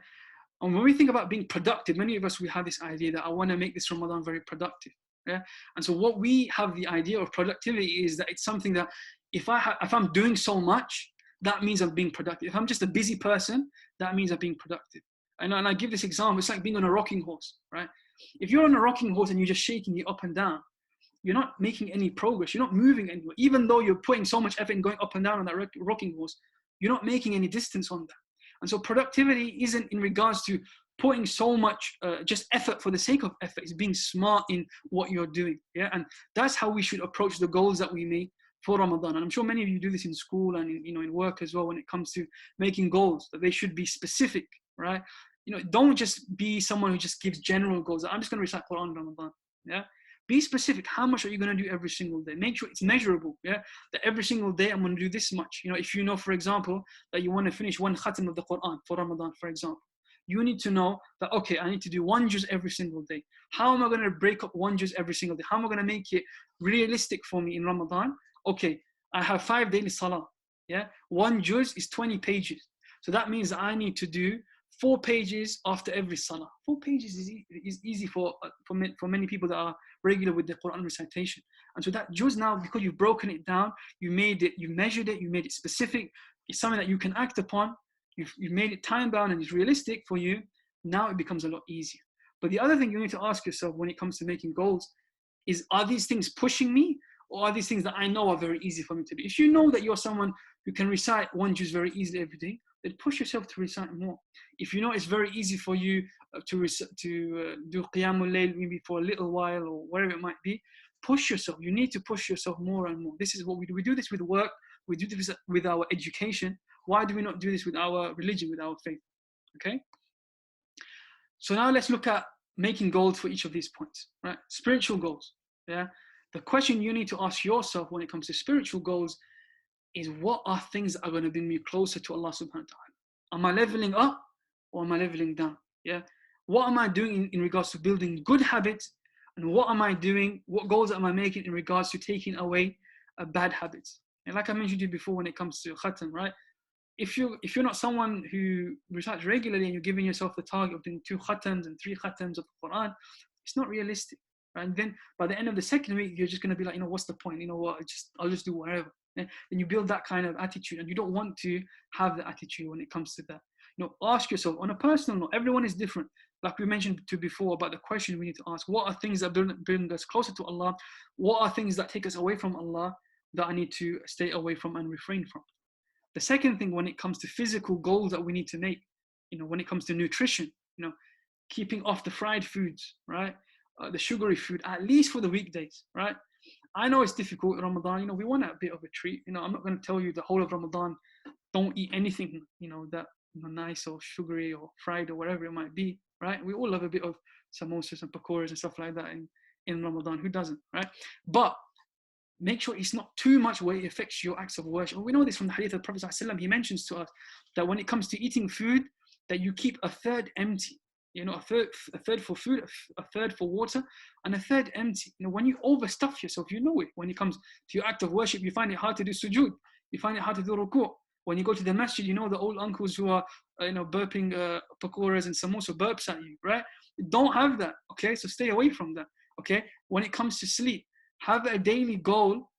And when we think about being productive, many of us, we have this idea that I want to make this Ramadan very productive. Yeah. And so what we have the idea of productivity is that it's something that if I'm doing so much, that means I'm being productive. If I'm just a busy person, that means I'm being productive. And I give this example, it's like being on a rocking horse, right? If you're on a rocking horse and you're just shaking it up and down, you're not making any progress. You're not moving anywhere. Even though you're putting so much effort in going up and down on that rocking horse, you're not making any distance on that. And so productivity isn't in regards to putting so much just effort for the sake of effort. It's being smart in what you're doing. Yeah, and that's how we should approach the goals that we make for Ramadan. And I'm sure many of you do this in school and in work as well when it comes to making goals, that they should be specific, right? Don't just be someone who just gives general goals. I'm just going to recite Quran in Ramadan. Yeah. Be specific. How much are you going to do every single day? Make sure it's measurable. Yeah, that every single day I'm going to do this much. If you know, for example, that you want to finish one khatam of the Quran for Ramadan, for example, you need to know that, okay, I need to do one juz every single day. How am I going to break up one juz every single day? How am I going to make it realistic for me in Ramadan? Okay, I have 5 daily salah. Yeah, one juz is 20 pages. So that means that I need to do 4 pages after every salah. 4 pages is easy for many people that are regular with the Quran recitation. And so that juz now, because you've broken it down, you measured it, you made it specific, it's something that you can act upon, you've made it time bound and it's realistic for you, now it becomes a lot easier. But the other thing you need to ask yourself when it comes to making goals is, are these things pushing me, or are these things that I know are very easy for me to do? If you know that you're someone who can recite one juz very easily every day, then push yourself to recite more. If you know it's very easy for you to do Qiyamul Layl maybe for a little while or whatever it might be, push yourself. You need to push yourself more and more. This is what we do. We do this with work. We do this with our education. Why do we not do this with our religion, with our faith? Okay? So now let's look at making goals for each of these points, right? Spiritual goals, yeah? The question you need to ask yourself when it comes to spiritual goals is, what are things that are going to bring me closer to Allah subhanahu wa ta'ala? Am I leveling up or am I leveling down? Yeah. What am I doing in regards to building good habits? And what am I doing? What goals am I making in regards to taking away bad habits? And like I mentioned to you before, when it comes to khatam, right? If you're not someone who recites regularly and you're giving yourself the target of doing 2 khatams and 3 khatams of the Quran, it's not realistic, And then by the end of the second week, you're just going to be like, what's the point? You know what? I'll just do whatever. And you build that kind of attitude, and you don't want to have the attitude when it comes to that. Ask yourself on a personal note. Everyone is different. Like we mentioned before about the question we need to ask: what are things that bring us closer to Allah? What are things that take us away from Allah that I need to stay away from and refrain from? The second thing, when it comes to physical goals that we need to make, when it comes to nutrition, keeping off the fried foods, right? The sugary food, at least for the weekdays, right? I know it's difficult, Ramadan, we want a bit of a treat. I'm not going to tell you the whole of Ramadan, don't eat anything, that nice or sugary or fried or whatever it might be, right? We all love a bit of samosas and pakoras and stuff like that in Ramadan. Who doesn't, right? But make sure it's not too much where it affects your acts of worship. We know this from the hadith of the Prophet ﷺ. He mentions to us that when it comes to eating food, that you keep a third empty. A third for food, a third for water, and a third empty. When you overstuff yourself, it. When it comes to your act of worship, you find it hard to do sujood. You find it hard to do ruku'. When you go to the masjid, the old uncles who are, burping pakoras and samosa burps at you, right? Don't have that, okay? So stay away from that, okay? When it comes to sleep, have a daily goal,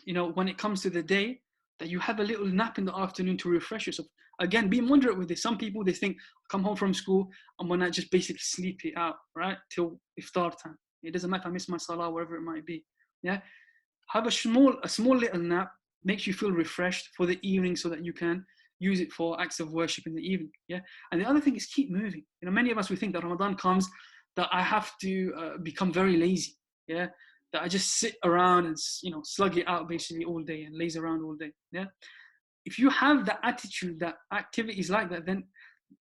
when it comes to the day, that you have a little nap in the afternoon to refresh yourself. Again, be moderate with this. Some people, they think, come home from school, I'm going to just basically sleep it out, right? Till iftar time. It doesn't matter, I miss my salah, wherever it might be. Yeah. Have a small little nap, makes you feel refreshed for the evening so that you can use it for acts of worship in the evening. Yeah. And the other thing is keep moving. Many of us, we think that Ramadan comes, that I have to become very lazy. Yeah. That I just sit around and, slug it out basically all day and laze around all day. Yeah. If you have that attitude, that activity is like that, then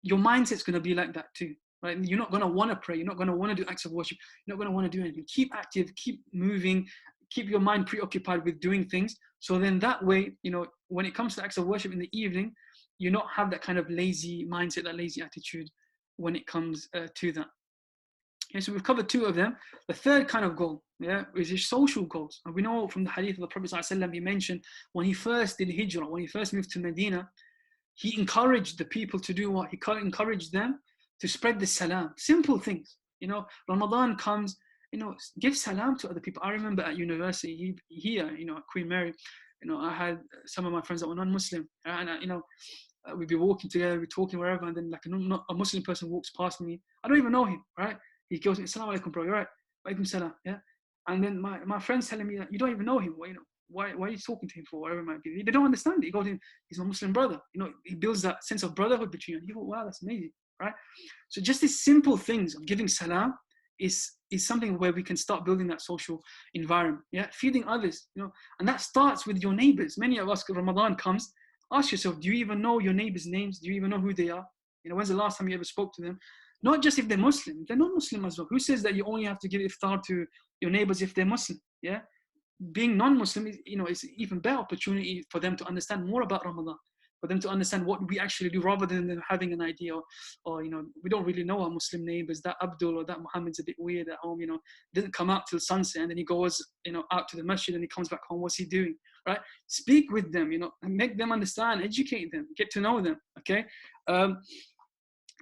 your mindset's going to be like that too, right? You're not going to want to pray. You're not going to want to do acts of worship. You're not going to want to do anything. Keep active, keep moving, keep your mind preoccupied with doing things. So then that way, when it comes to acts of worship in the evening, you not have that kind of lazy mindset, that lazy attitude when it comes to that. Okay, so we've covered two of them. The third kind of goal, is your social goals. And we know from the hadith of the Prophet ﷺ, he mentioned when he first did hijrah, when he first moved to Medina, he encouraged the people to do what? He encouraged them to spread the salam. Simple things. Ramadan comes, give salam to other people. I remember at university here, at Queen Mary, I had some of my friends that were non-Muslim, and we'd be walking together, we'd be talking wherever, and then like a Muslim person walks past me. I don't even know him, right? He goes, Assalamu alaikum, bro, you're right. Walaikum salam, yeah? And then my friend's telling me that you don't even know him. Well, why are you talking to him for, whatever it might be? They don't understand it. He goes, he's my Muslim brother. He builds that sense of brotherhood between you. And you go, wow, that's amazing, right? So just these simple things of giving salam is something where we can start building that social environment, yeah? Feeding others, and that starts with your neighbors. Many of us, Ramadan comes, ask yourself, do you even know your neighbors' names? Do you even know who they are? When's the last time you ever spoke to them? Not just if they're Muslim, they're not Muslim as well. Who says that you only have to give iftar to your neighbors if they're Muslim? Yeah, being non-Muslim is, is an even better opportunity for them to understand more about Ramadan, for them to understand what we actually do, rather than them having an idea, or we don't really know our Muslim neighbors. That Abdul or that Muhammad's a bit weird at home. Didn't come out till sunset, and then he goes, out to the masjid, and he comes back home. What's he doing? Right? Speak with them, and make them understand, educate them, get to know them. Okay.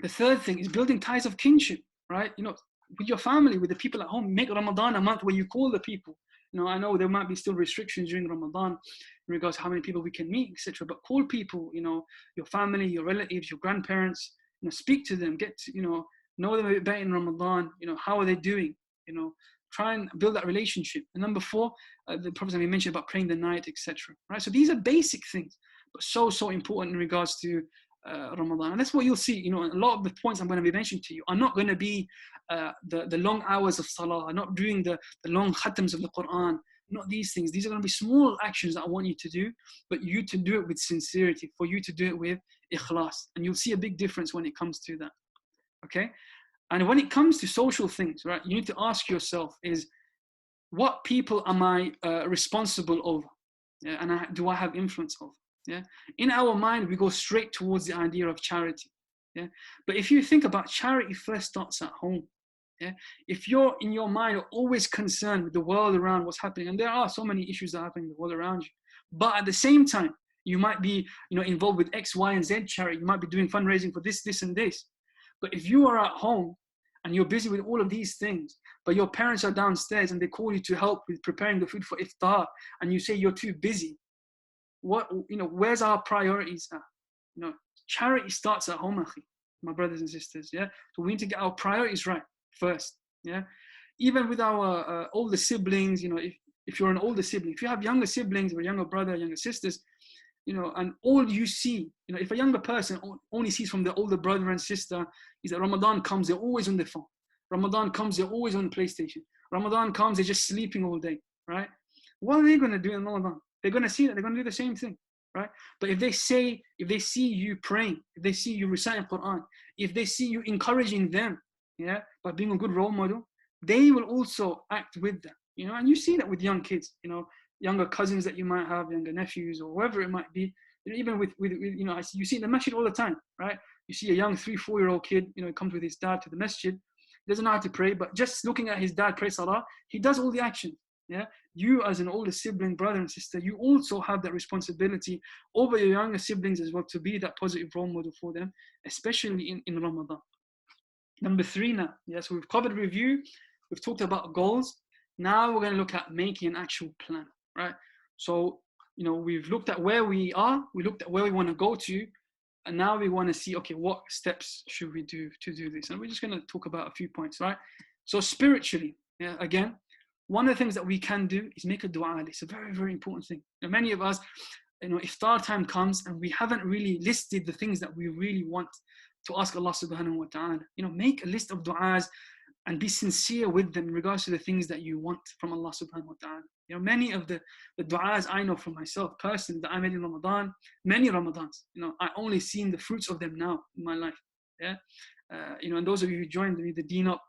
The third thing is building ties of kinship, right? With your family, with the people at home. Make Ramadan a month where you call the people. I know there might be still restrictions during Ramadan in regards to how many people we can meet, etc. But call people, your family, your relatives, your grandparents. Speak to them. Get to, know them a bit better in Ramadan. How are they doing? Try and build that relationship. And number 4, the Prophet mentioned about praying the night, etc. Right? So these are basic things, but so important in regards to Ramadan. And that's what you'll see, a lot of the points I'm going to be mentioning to you are not going to be the long hours of salah, are not doing the long khatams of the Quran, not these things. These are going to be small actions that I want you to do, but you to do it with sincerity, for you to do it with ikhlas. And you'll see a big difference when it comes to that. Okay? And when it comes to social things, right, you need to ask yourself is, what people am I responsible over? Yeah? And do I have influence over? Yeah. In our mind, we go straight towards the idea of charity. Yeah. But if you think about charity, first starts at home. Yeah. If you're in your mind always concerned with the world around, what's happening, and there are so many issues that happen in the world around you, but at the same time, you might be, involved with X, Y, and Z charity. You might be doing fundraising for this, and this. But if you are at home and you're busy with all of these things, but your parents are downstairs and they call you to help with preparing the food for iftar, and you say you're too busy, what, where's our priorities at? Charity starts at home, akhi, my brothers and sisters. Yeah, so we need to get our priorities right first. Yeah, even with our older siblings, if you're an older sibling, if you have younger siblings or younger brother, younger sisters, and all you see, if a younger person only sees from the older brother and sister is that Ramadan comes, they're always on their phone. Ramadan comes, they're always on PlayStation. Ramadan comes, they're just sleeping all day, right? What are they going to do in Ramadan? They're going to see that they're going to do the same thing, right? But if they see you praying, if they see you reciting Quran, if they see you encouraging them, yeah, by being a good role model, they will also act with that, and you see that with young kids, younger cousins that you might have, younger nephews or whoever it might be, even with you see in the masjid all the time, right? You see a young 3-4-year-old kid, comes with his dad to the masjid, doesn't know how to pray, but just looking at his dad pray salah, he does all the action. Yeah, you as an older sibling, brother and sister, you also have that responsibility over your younger siblings as well, to be that positive role model for them, especially in Ramadan. Number 3 now. Yeah, so we've covered review, we've talked about goals. Now we're going to look at making an actual plan, right? So, we've looked at where we are, we looked at where we want to go to, and now we want to see, okay, what steps should we do to do this? And we're just going to talk about a few points, right? So spiritually, yeah, again, one of the things that we can do is make a dua. It's a very, very important thing. Many of us, iftar time comes and we haven't really listed the things that we really want to ask Allah subhanahu wa ta'ala. Make a list of du'as and be sincere with them in regards to the things that you want from Allah subhanahu wa ta'ala. Many of the du'as I know for myself personally that I made in Ramadan, many Ramadans, I only seen the fruits of them now in my life. Yeah, and those of you who joined me, the Deen Up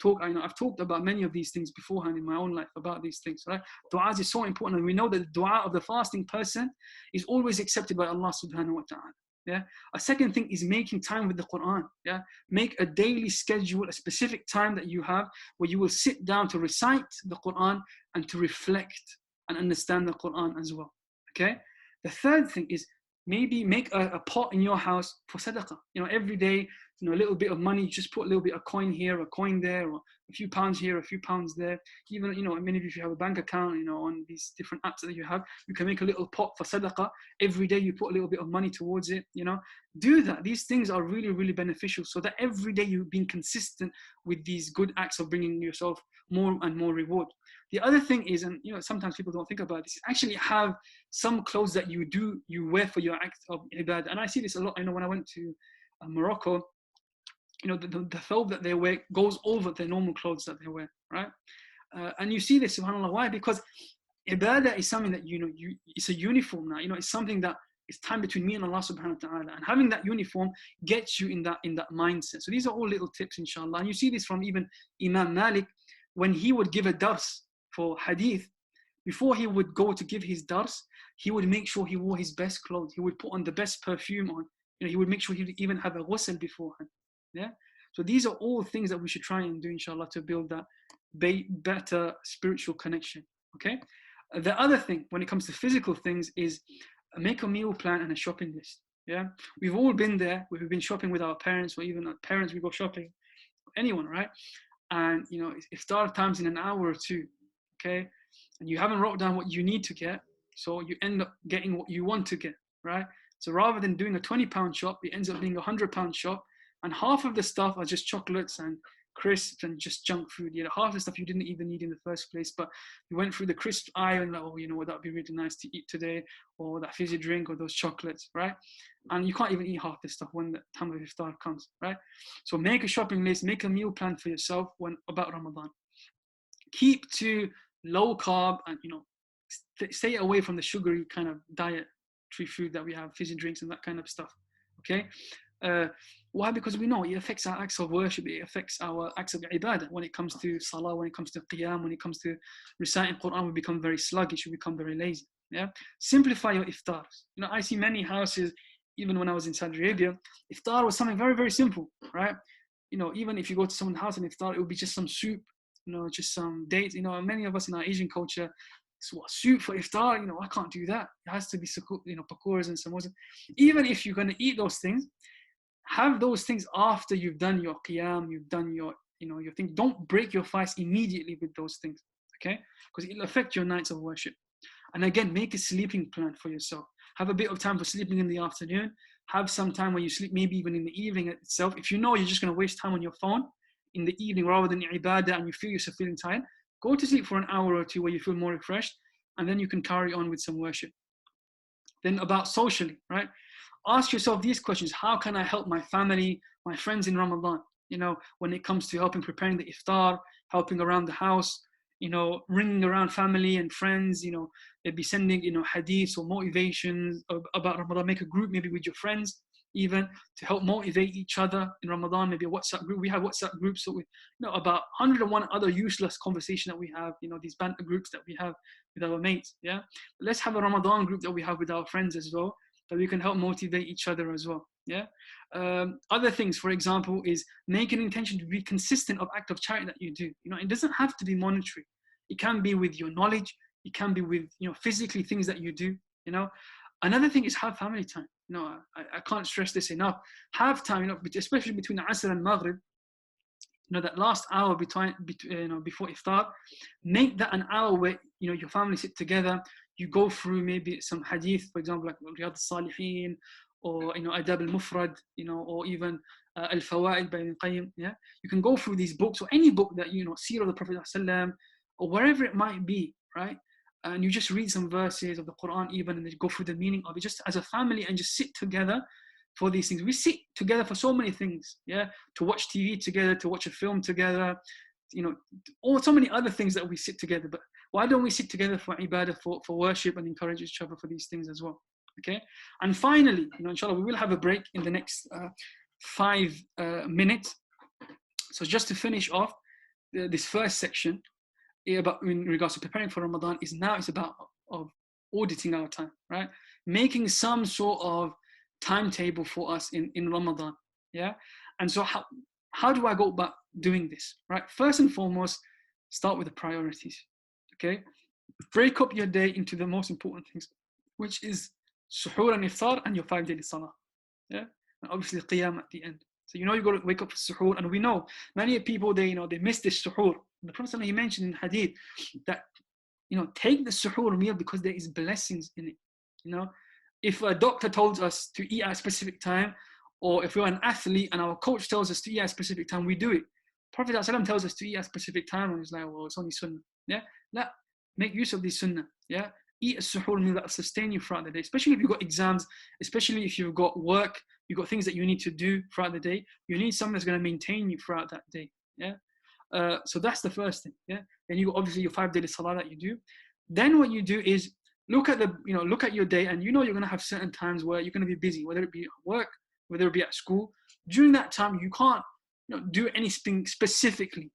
talk, I've talked about many of these things beforehand in my own life about these things, right? Du'as is so important, and we know that the dua of the fasting person is always accepted by Allah subhanahu wa ta'ala. Yeah. A second thing is making time with the Quran. Yeah. Make a daily schedule, a specific time that you have where you will sit down to recite the Quran and to reflect and understand the Quran as well. Okay. The third thing is maybe make a pot in your house for sadaqah. Every day, a little bit of money, you just put a little bit of coin here, a coin there, or a few pounds here, a few pounds there. Even, many of you, if you have a bank account, on these different apps that you have, you can make a little pot for sadaqah. Every day you put a little bit of money towards it, Do that. These things are really, really beneficial, so that every day you've been consistent with these good acts of bringing yourself more and more reward. The other thing is, and sometimes people don't think about this, is actually have some clothes that you wear for your act of ibadah. And I see this a lot. When I went to Morocco, the thobe that they wear goes over the normal clothes that they wear, right? And you see this, subhanAllah. Why? Because ibadah is something that, it's a uniform now. It's something that is time between me and Allah subhanahu wa ta'ala. And having that uniform gets you in that mindset. So these are all little tips, inshallah. And you see this from even Imam Malik, when he would give a dars for hadith, before he would go to give his dars, he would make sure he wore his best clothes. He would put on the best perfume on. He would make sure he would even have a ghusl beforehand. Yeah. So these are all things that we should try and do, inshallah, to build that better spiritual connection. Okay. The other thing, when it comes to physical things, is make a meal plan and a shopping list. Yeah. We've all been there. We've been shopping with our parents, or even our parents, we go shopping, anyone, right? And, iftar time's in an hour or two. Okay. And you haven't wrote down what you need to get. So you end up getting what you want to get, right? So rather than doing a £20 shop, it ends up being a £100 shop. And half of the stuff are just chocolates and crisps and just junk food. Half the stuff you didn't even need in the first place, but you went through the crisp aisle and what, that'd be really nice to eat today, or that fizzy drink, or those chocolates, right? And you can't even eat half this stuff when the time of iftar comes, right? So make a shopping list, make a meal plan for yourself about Ramadan. Keep to low carb and, stay away from the sugary kind of dietary food that we have, fizzy drinks and that kind of stuff, okay? Why? Because we know it affects our acts of worship, it affects our acts of ibadah. When it comes to salah, when it comes to qiyam, when it comes to reciting Quran, we become very sluggish, we become very lazy. Yeah. Simplify your iftars. I see many houses, even when I was in Saudi Arabia, iftar was something very, very simple, right? Even if you go to someone's house and iftar, it would be just some soup, just some dates. Many of us in our Asian culture, so what, soup for iftar? I can't do that. It has to be, pakoras and samosas. Even if you're going to eat those things, have those things after you've done your qiyam, you've done your your thing. Don't break your fast immediately with those things, okay? Because it'll affect your nights of worship. And again, make a sleeping plan for yourself. Have a bit of time for sleeping in the afternoon. Have some time when you sleep, maybe even in the evening itself. If you know you're just going to waste time on your phone in the evening rather than ibadah and you feel yourself feeling tired, go to sleep for an hour or two where you feel more refreshed, and then you can carry on with some worship. Then about socially, right? Ask yourself these questions. How can I help my family, my friends in Ramadan? When it comes to helping preparing the iftar, helping around the house, ringing around family and friends, they'd be sending, hadiths or motivations about Ramadan. Make a group maybe with your friends, even to help motivate each other in Ramadan. Maybe a WhatsApp group. We have WhatsApp groups with about 101 other useless conversation that we have, these banter groups that we have with our mates. Yeah, let's have a Ramadan group that we have with our friends as well, that we can help motivate each other as well. Yeah. Other things, for example, is make an intention to be consistent of act of charity that you do. It doesn't have to be monetary. It can be with your knowledge. It can be with physically things that you do. Another thing is have family time. I can't stress this enough. Have time, especially between Asr and Maghrib. That last hour before iftar, make that an hour where your family sit together. You go through maybe some hadith, for example, like Riyadh al-Salihin, or Adab al-Mufrad, or even Al-Fawaid by Ibn Qayyim. Yeah, you can go through these books or any book that Seerah of the Prophet ﷺ, or wherever it might be, right? And you just read some verses of the Quran even, and then go through the meaning of it just as a family and just sit together for these things. We sit together for so many things, yeah, to watch TV together, to watch a film together, or so many other things that we sit together. But why don't we sit together for ibadah, for worship, and encourage each other for these things as well? Okay. And finally, inshallah, we will have a break in the next 5 minutes. So just to finish off this first section about in regards to preparing for Ramadan, it's about auditing our time, right? Making some sort of timetable for us in Ramadan. Yeah. And so how do I go about doing this, right? First and foremost, start with the priorities. Okay. Break up your day into the most important things, which is suhoor and iftar and your 5 daily salah. Yeah. And obviously qiyam at the end. So you got to wake up for suhoor, and we know many people they miss this suhoor. The Prophet he mentioned in hadith that take the suhoor meal because there is blessings in it. If a doctor told us to eat at a specific time, or if we're an athlete and our coach tells us to eat at a specific time, we do it. Prophet ﷺ tells us to eat at a specific time, and he's like, well, it's only sunnah. Yeah, make use of these sunnah. Yeah, eat a suhoor meal that will sustain you throughout the day, especially if you've got exams, especially if you've got work, you've got things that you need to do throughout the day. You need something that's going to maintain you throughout that day. Yeah. So that's the first thing. Yeah. Then you got obviously your 5 daily salah that you do. Then what you do is look at your day, and you're going to have certain times where you're going to be busy, whether it be at work, whether it be at school. During that time, you can't do anything specifically.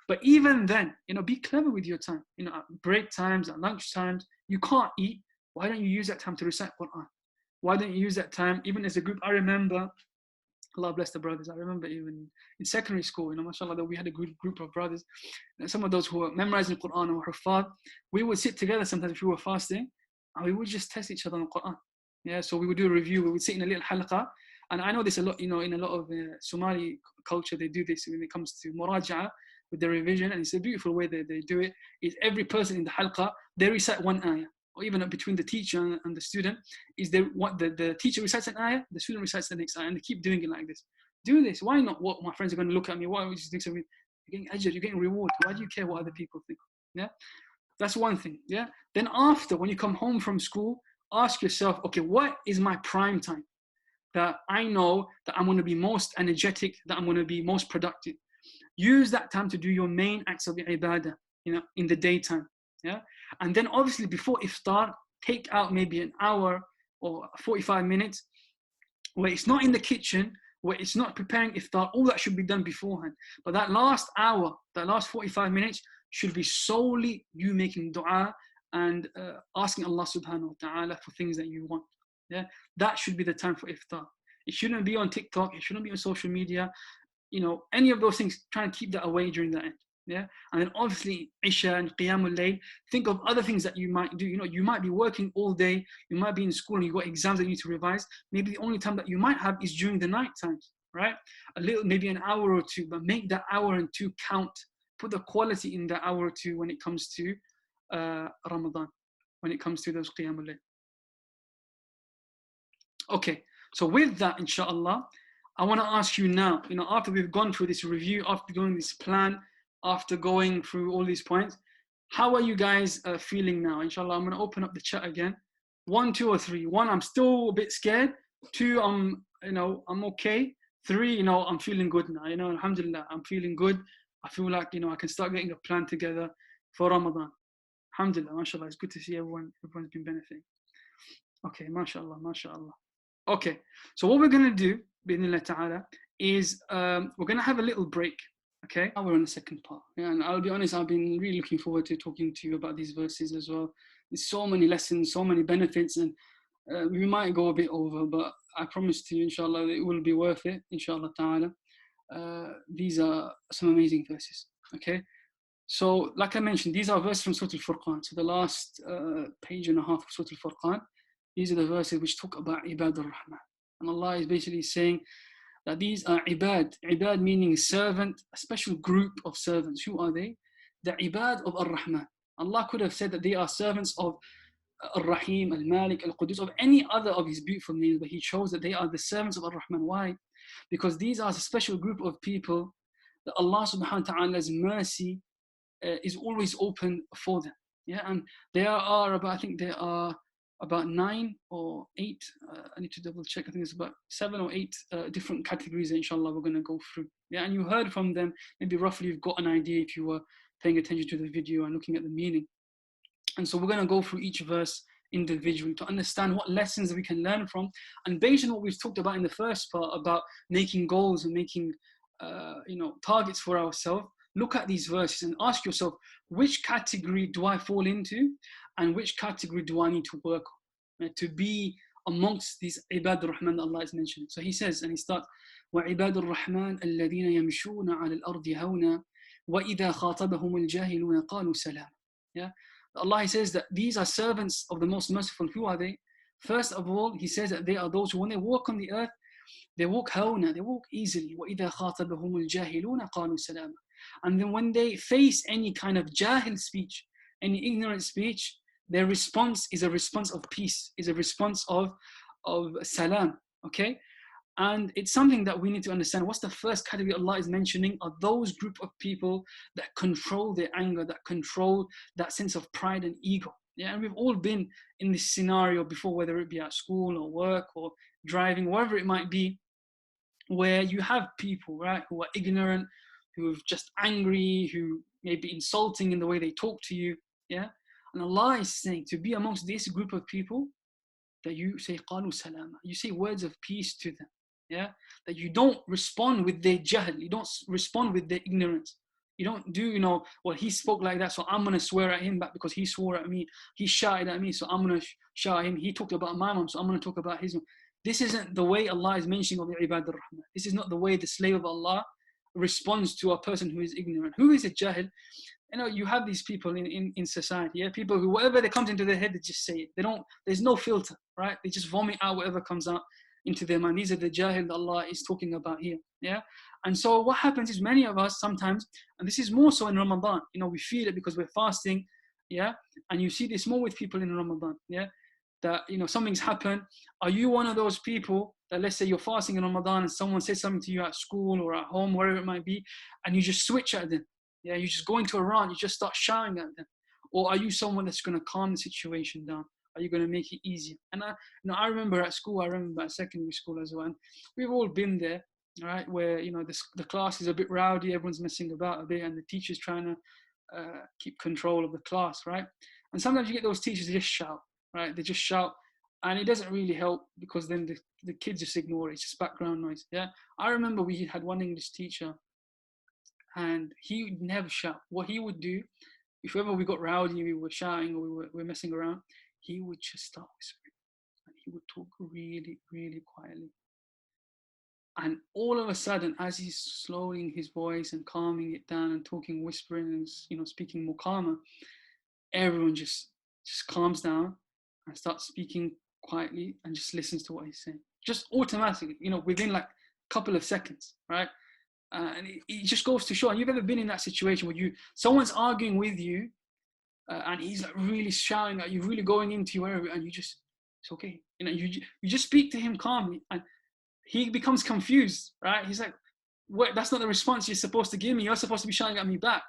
But even then, be clever with your time. At break times, at lunch times, you can't eat. Why don't you use that time to recite Quran? Why don't you use that time, even as a group? I remember, Allah bless the brothers, I remember even in secondary school, mashallah, that we had a good group of brothers. And some of those who were memorizing Quran or Hufad, we would sit together sometimes if we were fasting, and we would just test each other on Quran. Yeah, so we would do a review. We would sit in a little halqa. And I know this a lot, in a lot of Somali culture, they do this when it comes to muraja'a with the revision. And it's a beautiful way that they do it. Is every person in the halqa, they recite one ayah. Or even between the teacher and the student, is there what the teacher recites an ayah, the student recites the next ayah, and they keep doing it like this. Do this. Why not? What my friends are going to look at me? Why would you think so? You're getting ajr, you're getting reward. Why do you care what other people think? Yeah, that's one thing. Yeah. Then after, when you come home from school, ask yourself, okay, what is my prime time that I know that I'm going to be most energetic, that I'm going to be most productive? Use that time to do your main acts of ibadah, in the daytime. Yeah. And then obviously before iftar, take out maybe an hour or 45 minutes where it's not in the kitchen, where it's not preparing iftar. All that should be done beforehand. But that last hour, that last 45 minutes should be solely you making dua and asking Allah subhanahu wa ta'ala for things that you want. Yeah, that should be the time for iftar. It shouldn't be on TikTok. It shouldn't be on social media. Any of those things, try and keep that away during that end. Yeah, and then obviously Isha and Qiyamul Layl. Think of other things that you might do. You might be working all day. You might be in school and you've got exams that you need to revise. Maybe the only time that you might have is during the night times. right? A little, maybe an hour or two, but make that hour and two count. Put the quality in that hour or two when it comes to Ramadan, when it comes to those Qiyamul Layl. Okay, so with that, inshallah, I want to ask you now, after we've gone through this review, after doing this plan, after going through all these points, how are you guys feeling now? Inshallah, I'm going to open up the chat again. 1, 2, or 3. 1, I'm still a bit scared. 2, I'm okay. 3, I'm feeling good now. Alhamdulillah, I'm feeling good. I feel like, I can start getting a plan together for Ramadan. Alhamdulillah, mashallah, it's good to see everyone's been benefiting. Okay, mashallah, mashallah. Okay, so what we're going to do, bi'idhnillah ta'ala, is we're going to have a little break. Okay, now we're on the second part. Yeah, and I'll be honest, I've been really looking forward to talking to you about these verses as well. There's so many lessons, so many benefits, and we might go a bit over, but I promise to you, inshallah, it will be worth it, inshallah ta'ala. These are some amazing verses. Okay, so like I mentioned, these are verses from Surah Al-Furqan. So the last page and a half of Surah Al-Furqan, these are the verses which talk about Ibad al-Rahman. And Allah is basically saying that these are Ibad. Ibad meaning servant, a special group of servants. Who are they? The Ibad of Ar-Rahman. Allah could have said that they are servants of Ar-Rahim, Al-Malik, Al-Qudus, of any other of his beautiful names, but he chose that they are the servants of Ar-Rahman. Why? Because these are a special group of people that Allah subhanahu wa ta'ala's mercy is always open for them. Yeah, and there are about 9 or 8, I need to double check, I think it's about 7 or 8 different categories that inshallah we're going to go through. Yeah, and you heard from them, maybe roughly you've got an idea if you were paying attention to the video and looking at the meaning. And so we're going to go through each verse individually to understand what lessons we can learn from. And based on what we've talked about in the first part about making goals and making targets for ourselves, look at these verses and ask yourself, which category do I fall into and which category do I need to work on to be amongst these Ibad al-Rahman that Allah is mentioning. So he says, and he starts, وَعِبَادُ الرَّحْمَنِ الَّذِينَ يَمْشُونَ عَلَى الْأَرْضِ هَوْنًا وَإِذَا خَاطَبَهُمُ الْجَاهِلُونَ قَالُوا سَلَامًا. Yeah, Allah says that these are servants of the most merciful. Who are they? First of all, he says that they are those who, when they walk on the earth, they walk hawna, they walk easily. وَإِذَا خَاطَبَهُمُ الْجَاهِلُونَ قَالُوا سَلَامًا. And then when they face any kind of jahil speech, any ignorant speech, their response is a response of peace, is a response of salam, okay? And it's something that we need to understand. What's the first category Allah is mentioning are those group of people that control their anger, that control that sense of pride and ego. Yeah, and we've all been in this scenario before, whether it be at school or work or driving, wherever it might be, where you have people, right, who are ignorant, who are just angry, who may be insulting in the way they talk to you, yeah? And Allah is saying to be amongst this group of people that you say qalu salama, you say words of peace to them, yeah? That you don't respond with their jahl, you don't respond with their ignorance. You don't do, well, he spoke like that, so I'm going to swear at him back because he swore at me. He shouted at me, so I'm going to shout at him. He talked about my mom, so I'm going to talk about his mom. This isn't the way Allah is mentioning of the Ibad al-Rahman. This is not the way the slave of Allah responds to a person who is ignorant. Who is a jahil? You have these people in society, yeah? People who, whatever that comes into their head, they just say it. There's no filter, right? They just vomit out whatever comes out into their mind. These are the jahil that Allah is talking about here, yeah? And so what happens is many of us sometimes, and this is more so in Ramadan, we feel it because we're fasting, yeah? And you see this more with people in Ramadan, yeah? That, something's happened. Are you one of those people that, let's say you're fasting in Ramadan and someone says something to you at school or at home, wherever it might be, and you just switch at them? Yeah, you just go into a rant, you just start shouting at them. Or are you someone that's going to calm the situation down? Are you going to make it easier? And I remember at school, I remember at secondary school as well, and we've all been there, right? Where, the class is a bit rowdy, everyone's messing about a bit, and the teacher's trying to keep control of the class, right? And sometimes you get those teachers who just shout, right? They just shout, and it doesn't really help because then the kids just ignore it. It's just background noise, yeah? I remember we had one English teacher, and he would never shout. What he would do, if ever we got rowdy, we were shouting or we were messing around, he would just start whispering. And he would talk really, really quietly. And all of a sudden, as he's slowing his voice and calming it down and talking, whispering and speaking more calmer, everyone just calms down and starts speaking quietly and just listens to what he's saying. Just automatically, within like couple of seconds, right? And it just goes to show, and you've ever been in that situation where someone's arguing with you, and he's like really shouting at you, really going into your area, and it's okay. You just speak to him calmly, and he becomes confused, right? He's like, what? That's not the response you're supposed to give me. You're supposed to be shouting at me back,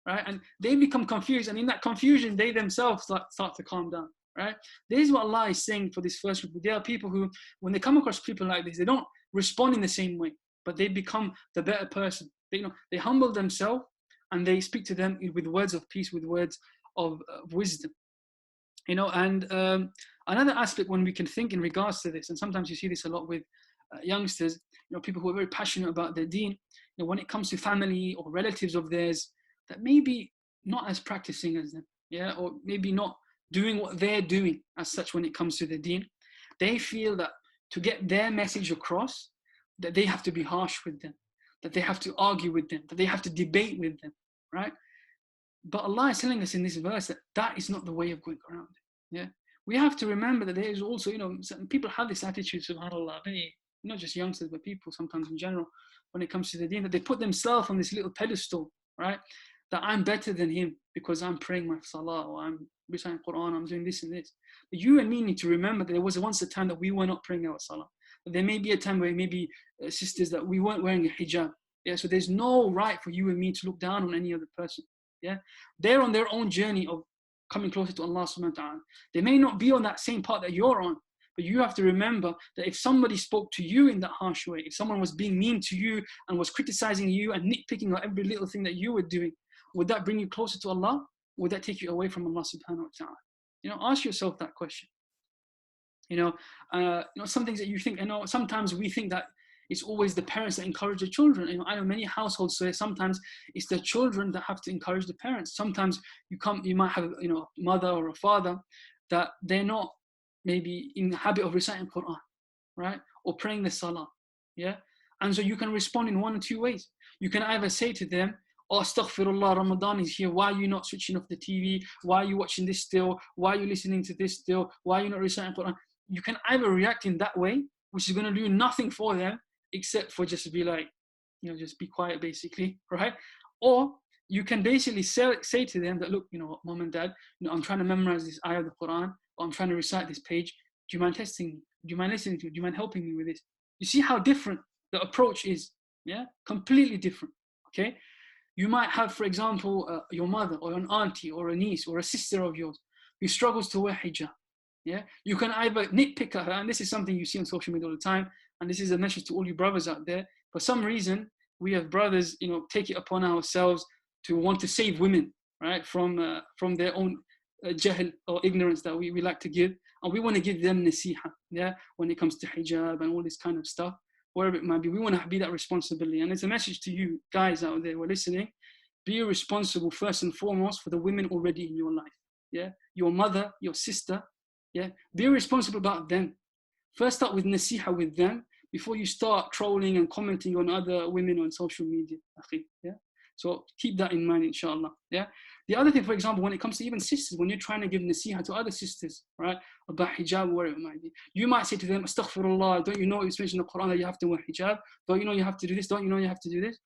right? And they become confused, and in that confusion, they themselves start to calm down, right? This is what Allah is saying for this first group. There are people who, when they come across people like this, they don't respond in the same way, but they become the better person. They humble themselves, and they speak to them with words of peace, with words of wisdom. And another aspect when we can think in regards to this, and sometimes you see this a lot with youngsters, people who are very passionate about their deen, when it comes to family or relatives of theirs that maybe not as practicing as them, or maybe not doing what they're doing as such when it comes to their deen, they feel that to get their message across, that they have to be harsh with them, that they have to argue with them, that they have to debate with them, right? But Allah is telling us in this verse that is not the way of going around it. We have to remember that there is also, people have this attitude, subhanAllah, not just youngsters, but people sometimes in general, when it comes to the deen, that they put themselves on this little pedestal, right? That I'm better than him because I'm praying my salah, or I'm reciting Quran, I'm doing this and this. But you and me need to remember that there was once a time that we were not praying our salah. That there may be a time where maybe sisters that we weren't wearing a hijab. So there's no right for you and me to look down on any other person. They're on their own journey of coming closer to Allah subhanahu wa ta'ala. They may not be on that same path that you're on, but you have to remember that if somebody spoke to you in that harsh way, if someone was being mean to you and was criticizing you and nitpicking on every little thing that you were doing, would that bring you closer to Allah? Would that take you away from Allah subhanahu wa ta'ala? Ask yourself that question. Some things that you think, sometimes we think that it's always the parents that encourage the children. I know many households say sometimes it's the children that have to encourage the parents. Sometimes you might have a mother or a father that they're not maybe in the habit of reciting Quran, right? Or praying the salah, And so you can respond in one or two ways. You can either say to them, oh, astaghfirullah, Ramadan is here. Why are you not switching off the TV? Why are you watching this still? Why are you listening to this still? Why are you not reciting Quran? You can either react in that way, which is going to do nothing for them, except for just be like, just be quiet basically, right? Or you can basically say to them that, look, mom and dad, I'm trying to memorize this ayah of the Quran, or I'm trying to recite this page. Do you mind testing me? Do you mind listening to me? Do you mind helping me with this? You see how different the approach is, completely different, okay? You might have, for example, your mother or an auntie or a niece or a sister of yours who struggles to wear hijab, You can either nitpick at her, and this is something you see on social media all the time, and this is a message to all you brothers out there. For some reason, we as brothers, take it upon ourselves to want to save women, right, from their own jahl or ignorance that we like to give, and we want to give them nasiha, when it comes to hijab and all this kind of stuff, wherever it might be. We want to be that responsibility, and it's a message to you guys out there who are listening. Be responsible first and foremost for the women already in your life, your mother, your sister, be responsible about them. First start with nasiha with them before you start trolling and commenting on other women on social media. So keep that in mind, inshallah. The other thing, for example, when it comes to even sisters, when you're trying to give nasiha to other sisters, right, about hijab or whatever it might be, you might say to them, astaghfirullah, don't you know it's mentioned in the Quran that you have to wear hijab? Don't you know you have to do this? Don't you know you have to do this?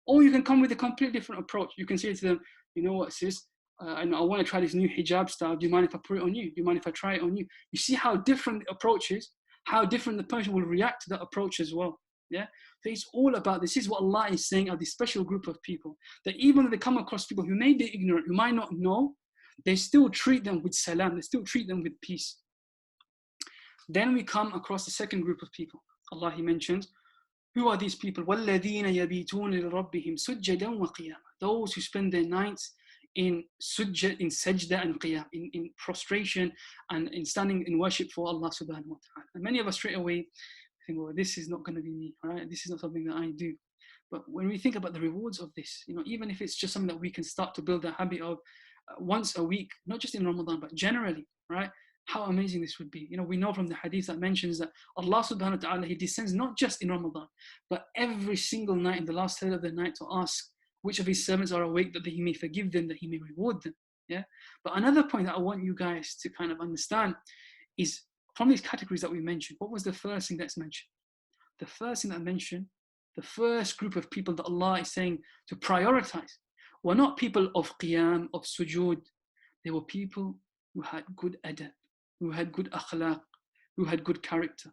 Or you can come with a completely different approach. You can say to them, you know what, sis, I want to try this new hijab style. Do you mind if I put it on you? Do you mind if I try it on you? You see how different the approach is, how different the person will react to that approach as well. So it's all about, this is what Allah is saying are this special group of people, that even though they come across people who may be ignorant, who might not know, they still treat them with salam, they still treat them with peace. Then we come across the second group of people. Allah, He mentions, who are these people? وَالَّذِينَ يَبِيتُونَ لِرَبِّهِمْ سُجَّدًا وَقِيَامًا. Those who spend their nights in sajda and qiyam, in prostration and in standing in worship for Allah subhanahu wa ta'ala. And many of us straight away think, well, this is not going to be me, right? This is not something that I do. But when we think about the rewards of this, even if it's just something that we can start to build a habit of once a week, not just in Ramadan, but generally, right? How amazing this would be. We know from the hadith that mentions that Allah subhanahu wa ta'ala, He descends not just in Ramadan, but every single night in the last third of the night to ask which of His servants are awake, that He may forgive them, that He may reward them. But another point that I want you guys to kind of understand is, from these categories that we mentioned, what was the first thing that's mentioned? the first thing that I mentioned, the first group of people that Allah is saying to prioritize were not people of qiyam, of sujood. They were people who had good adab, who had good akhlaq, who had good character.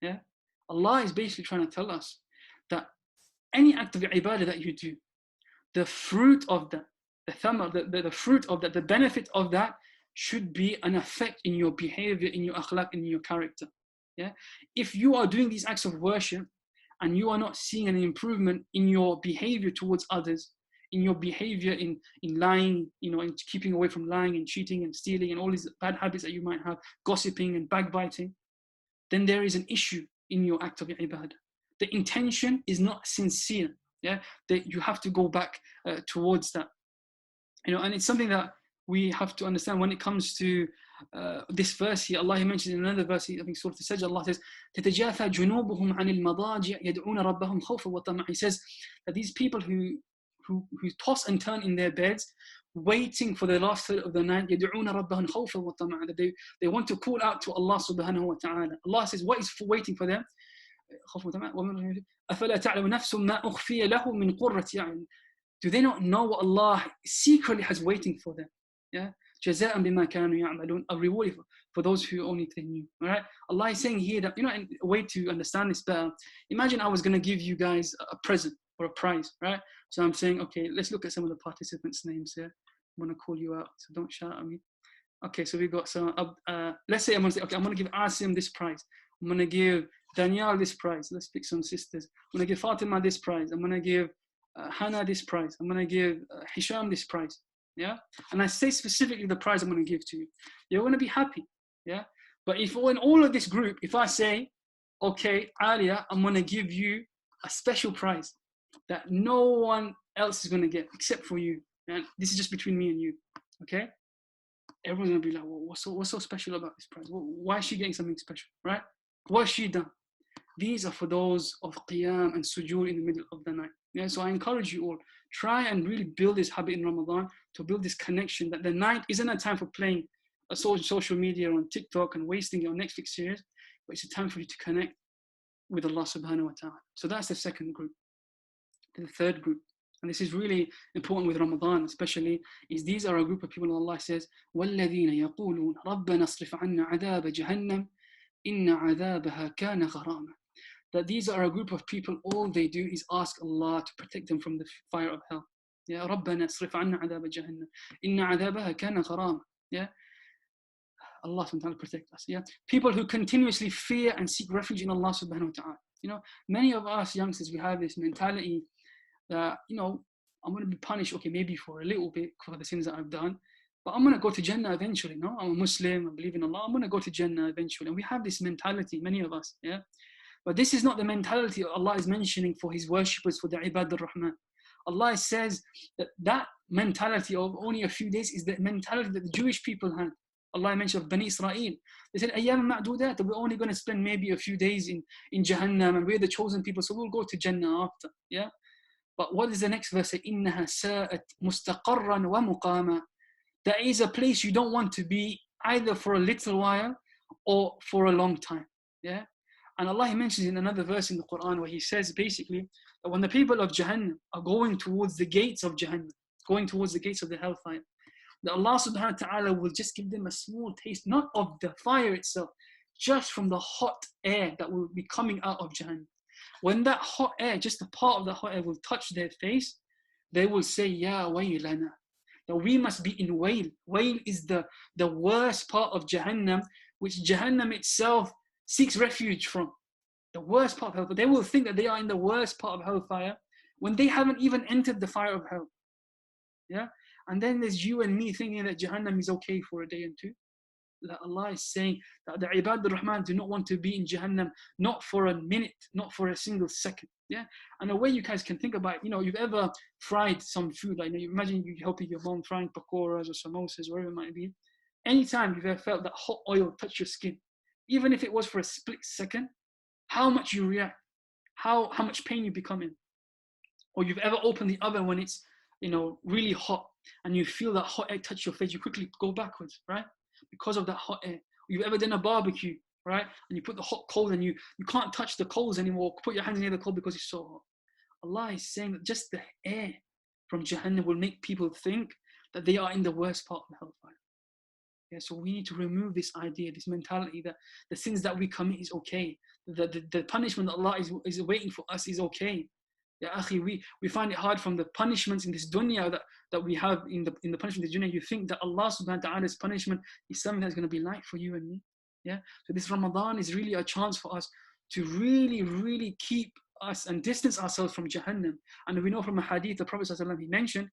Yeah, Allah is basically trying to tell us that any act of ibadah that you do, the fruit of that, the thamar, the fruit of that, the benefit of that should be an effect in your behavior, in your akhlaq, in your character. Yeah, if you are doing these acts of worship and you are not seeing an improvement in your behavior towards others, in your behavior in lying, in keeping away from lying and cheating and stealing and all these bad habits that you might have, gossiping and backbiting, then there is an issue in your act of ibadah. The intention is not sincere. Yeah, that you have to go back towards that. And it's something that we have to understand when it comes to this verse here. Allah mentions in another verse, I think Surah Al-Sajdah, Allah says, تَتَجَافَى جُنُوبُهُمْ عَنِ الْمَضَاجِعِ يَدْعُونَ رَبَّهُمْ خَوْفًا وَطَمَعًا. He says that these people who toss and turn in their beds, waiting for the last third of the night, يَدْعُونَ رَبَّهُمْ خَوْفًا وَطَمَعًا, that they want to call out to Allah subhanahu wa ta'ala. Allah says, what is waiting for them? أَفَلَا تَعْلَمُ نَفْسٌ مَا أُخْفِيَ لَهُ مِنْ قُرَّةِ أَعْيُنٍ. Do they not know what Allah secretly has waiting for them? Yeah, جَزَاءً بِمَا كَانُوا يَعْمَلُونَ, a reward for those who only they knew. All right, Allah is saying here that, a way to understand this better, imagine I was going to give you guys a present or a prize, right? So I'm saying, okay, let's look at some of the participants' names here. I'm going to call you out, so don't shout at me. Okay, so we've got some, let's say I'm going to say, okay, I'm going to give Asim this prize. I'm going to give Danielle this prize. Let's pick some sisters. I'm going to give Fatima this prize. I'm going to give Hannah this prize. I'm going to give Hisham this prize. Yeah, and I say specifically the prize I'm going to give to you. You're going to be happy. Yeah, but if in all of this group, if I say, okay, Alia, I'm going to give you a special prize that no one else is going to get except for you, and this is just between me and you, okay? Everyone's going to be like, well, what's so special about this prize? Why is she getting something special, right? What has she done? These are for those of qiyam and sujood in the middle of the night. Yeah, so I encourage you all, try and really build this habit in Ramadan, to build this connection that the night isn't a time for playing social media on TikTok and wasting your Netflix series, but it's a time for you to connect with Allah subhanahu wa ta'ala. So that's the second group. The third group, and this is really important with Ramadan especially, is these are a group of people Allah says, وَالَّذِينَ يَقُولُونَ رَبَّنَا اصْرِفْ عَنَّا عَذَابَ جَهَنَّمَ إِنَّ عَذَابَهَا كَانَ غَرَامًا. That these are a group of people, all they do is ask Allah to protect them from the fire of hell. Yeah, رَبَّنَا اصْرِفْ عَنَّا عَذَابَ جَهَنَّمَ إِنَّ عَذَابَهَا كَانَ غَرَامًا. Yeah, Allah subhanahu wa ta'ala protect us. Yeah, people who continuously fear and seek refuge in Allah subhanahu wa ta'ala. Many of us youngsters, we have this mentality that, I'm going to be punished, okay, maybe for a little bit for the sins that I've done, but I'm going to go to Jannah eventually. No, I'm a Muslim, I believe in Allah, I'm going to go to Jannah eventually. And we have this mentality, many of us, yeah. But this is not the mentality Allah is mentioning for His worshippers, for the Ibad al-Rahman. Allah says that mentality of only a few days is the mentality that the Jewish people had. Allah mentioned of Bani Israel. They said, Ayyam ma'dudat, that we're only going to spend maybe a few days in Jahannam, and we're the chosen people, so we'll go to Jannah after. Yeah. But what is the next verse? إِنَّهَا سَاءَتْ مُسْتَقَرًّا وَمُقَامًا. That is a place you don't want to be either for a little while or for a long time. Yeah. And Allah mentions in another verse in the Quran where He says basically that when the people of Jahannam are going towards the gates of Jahannam, going towards the gates of the hellfire, that Allah subhanahu wa ta'ala will just give them a small taste, not of the fire itself, just from the hot air that will be coming out of Jahannam. When that hot air, just a part of the hot air will touch their face, they will say, Ya waylana, that we must be in wail. Wail is the worst part of Jahannam, which Jahannam itself seeks refuge from. The worst part of hellfire. They will think that they are in the worst part of hellfire when they haven't even entered the fire of hell. Yeah? And then there's you and me thinking that Jahannam is okay for a day and two. That Allah is saying that the Ibad al-Rahman do not want to be in Jahannam, not for a minute, not for a single second. Yeah. And a way you guys can think about, you've ever fried some food, like you imagine you helping your mom frying pakoras or samosas, whatever it might be. Anytime you've ever felt that hot oil touch your skin, even if it was for a split second, how much you react, how much pain you become in. Or you've ever opened the oven when it's, really hot, and you feel that hot air touch your face, you quickly go backwards, right? Because of that hot air. You've ever done a barbecue right? And you put the hot coal and you can't touch the coals anymore, put your hands near the coal because it's so hot. Allah is saying that just the air from Jahannam will make people think that they are in the worst part of the hellfire. Yeah, so we need to remove this idea, this mentality that the sins that we commit is okay. The punishment that Allah is waiting for us is okay. Yeah, akhi, we find it hard from the punishments in this dunya that we have in the punishment of the dunya. You think that Allah subhanahu wa ta'ala's punishment is something that's going to be light for you and me. Yeah. So this Ramadan is really a chance for us to really, really keep us and distance ourselves from Jahannam. And we know from a hadith, the Prophet ﷺ, he mentioned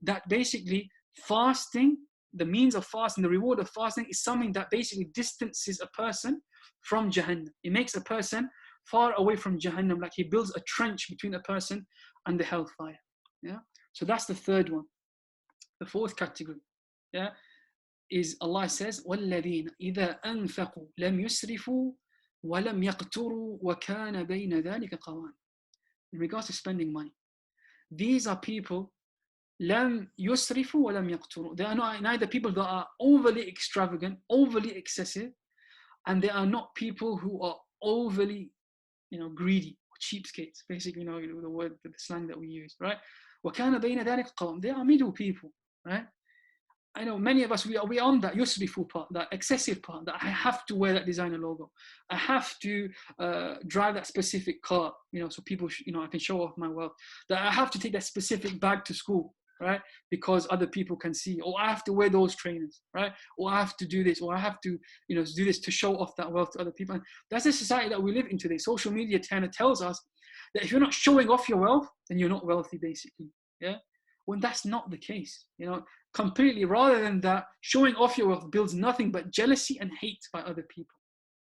that basically fasting, the means of fasting, the reward of fasting is something that basically distances a person from Jahannam. It makes a person far away from Jahannam, like he builds a trench between a person and the hellfire. Yeah. So that's the third one. The fourth category, yeah, is Allah says, وَالَّذِينَ إِذَا أَنفَقُوا لَمْ يُسْرِفُوا وَلَمْ يَقْتُرُوا وَكَانَ بَيْنَ ذَلِكَ قَوَامًا. In regards to spending money, these are people لَمْ يُسْرِفُوا وَلَمْ يَقْتُرُوا. They are not neither people that are overly extravagant, overly excessive, and they are not people who are overly, greedy or cheapskates. Basically, the word, the slang that we use, right? وَكَانَ بَيْنَ ذَلِكَ قَوَامًا. They are middle people, right? I know many of us, we are on that yusrifu part, that excessive part, that I have to wear that designer logo. I have to drive that specific car, so people, I can show off my wealth. That I have to take that specific bag to school, right? Because other people can see. Or I have to wear those trainers, right? Or I have to do this, or I have to, do this to show off that wealth to other people. And that's the society that we live in today. Social media kind of tells us that if you're not showing off your wealth, then you're not wealthy, basically, yeah? When that's not the case, completely. Rather than that, showing off your wealth builds nothing but jealousy and hate by other people,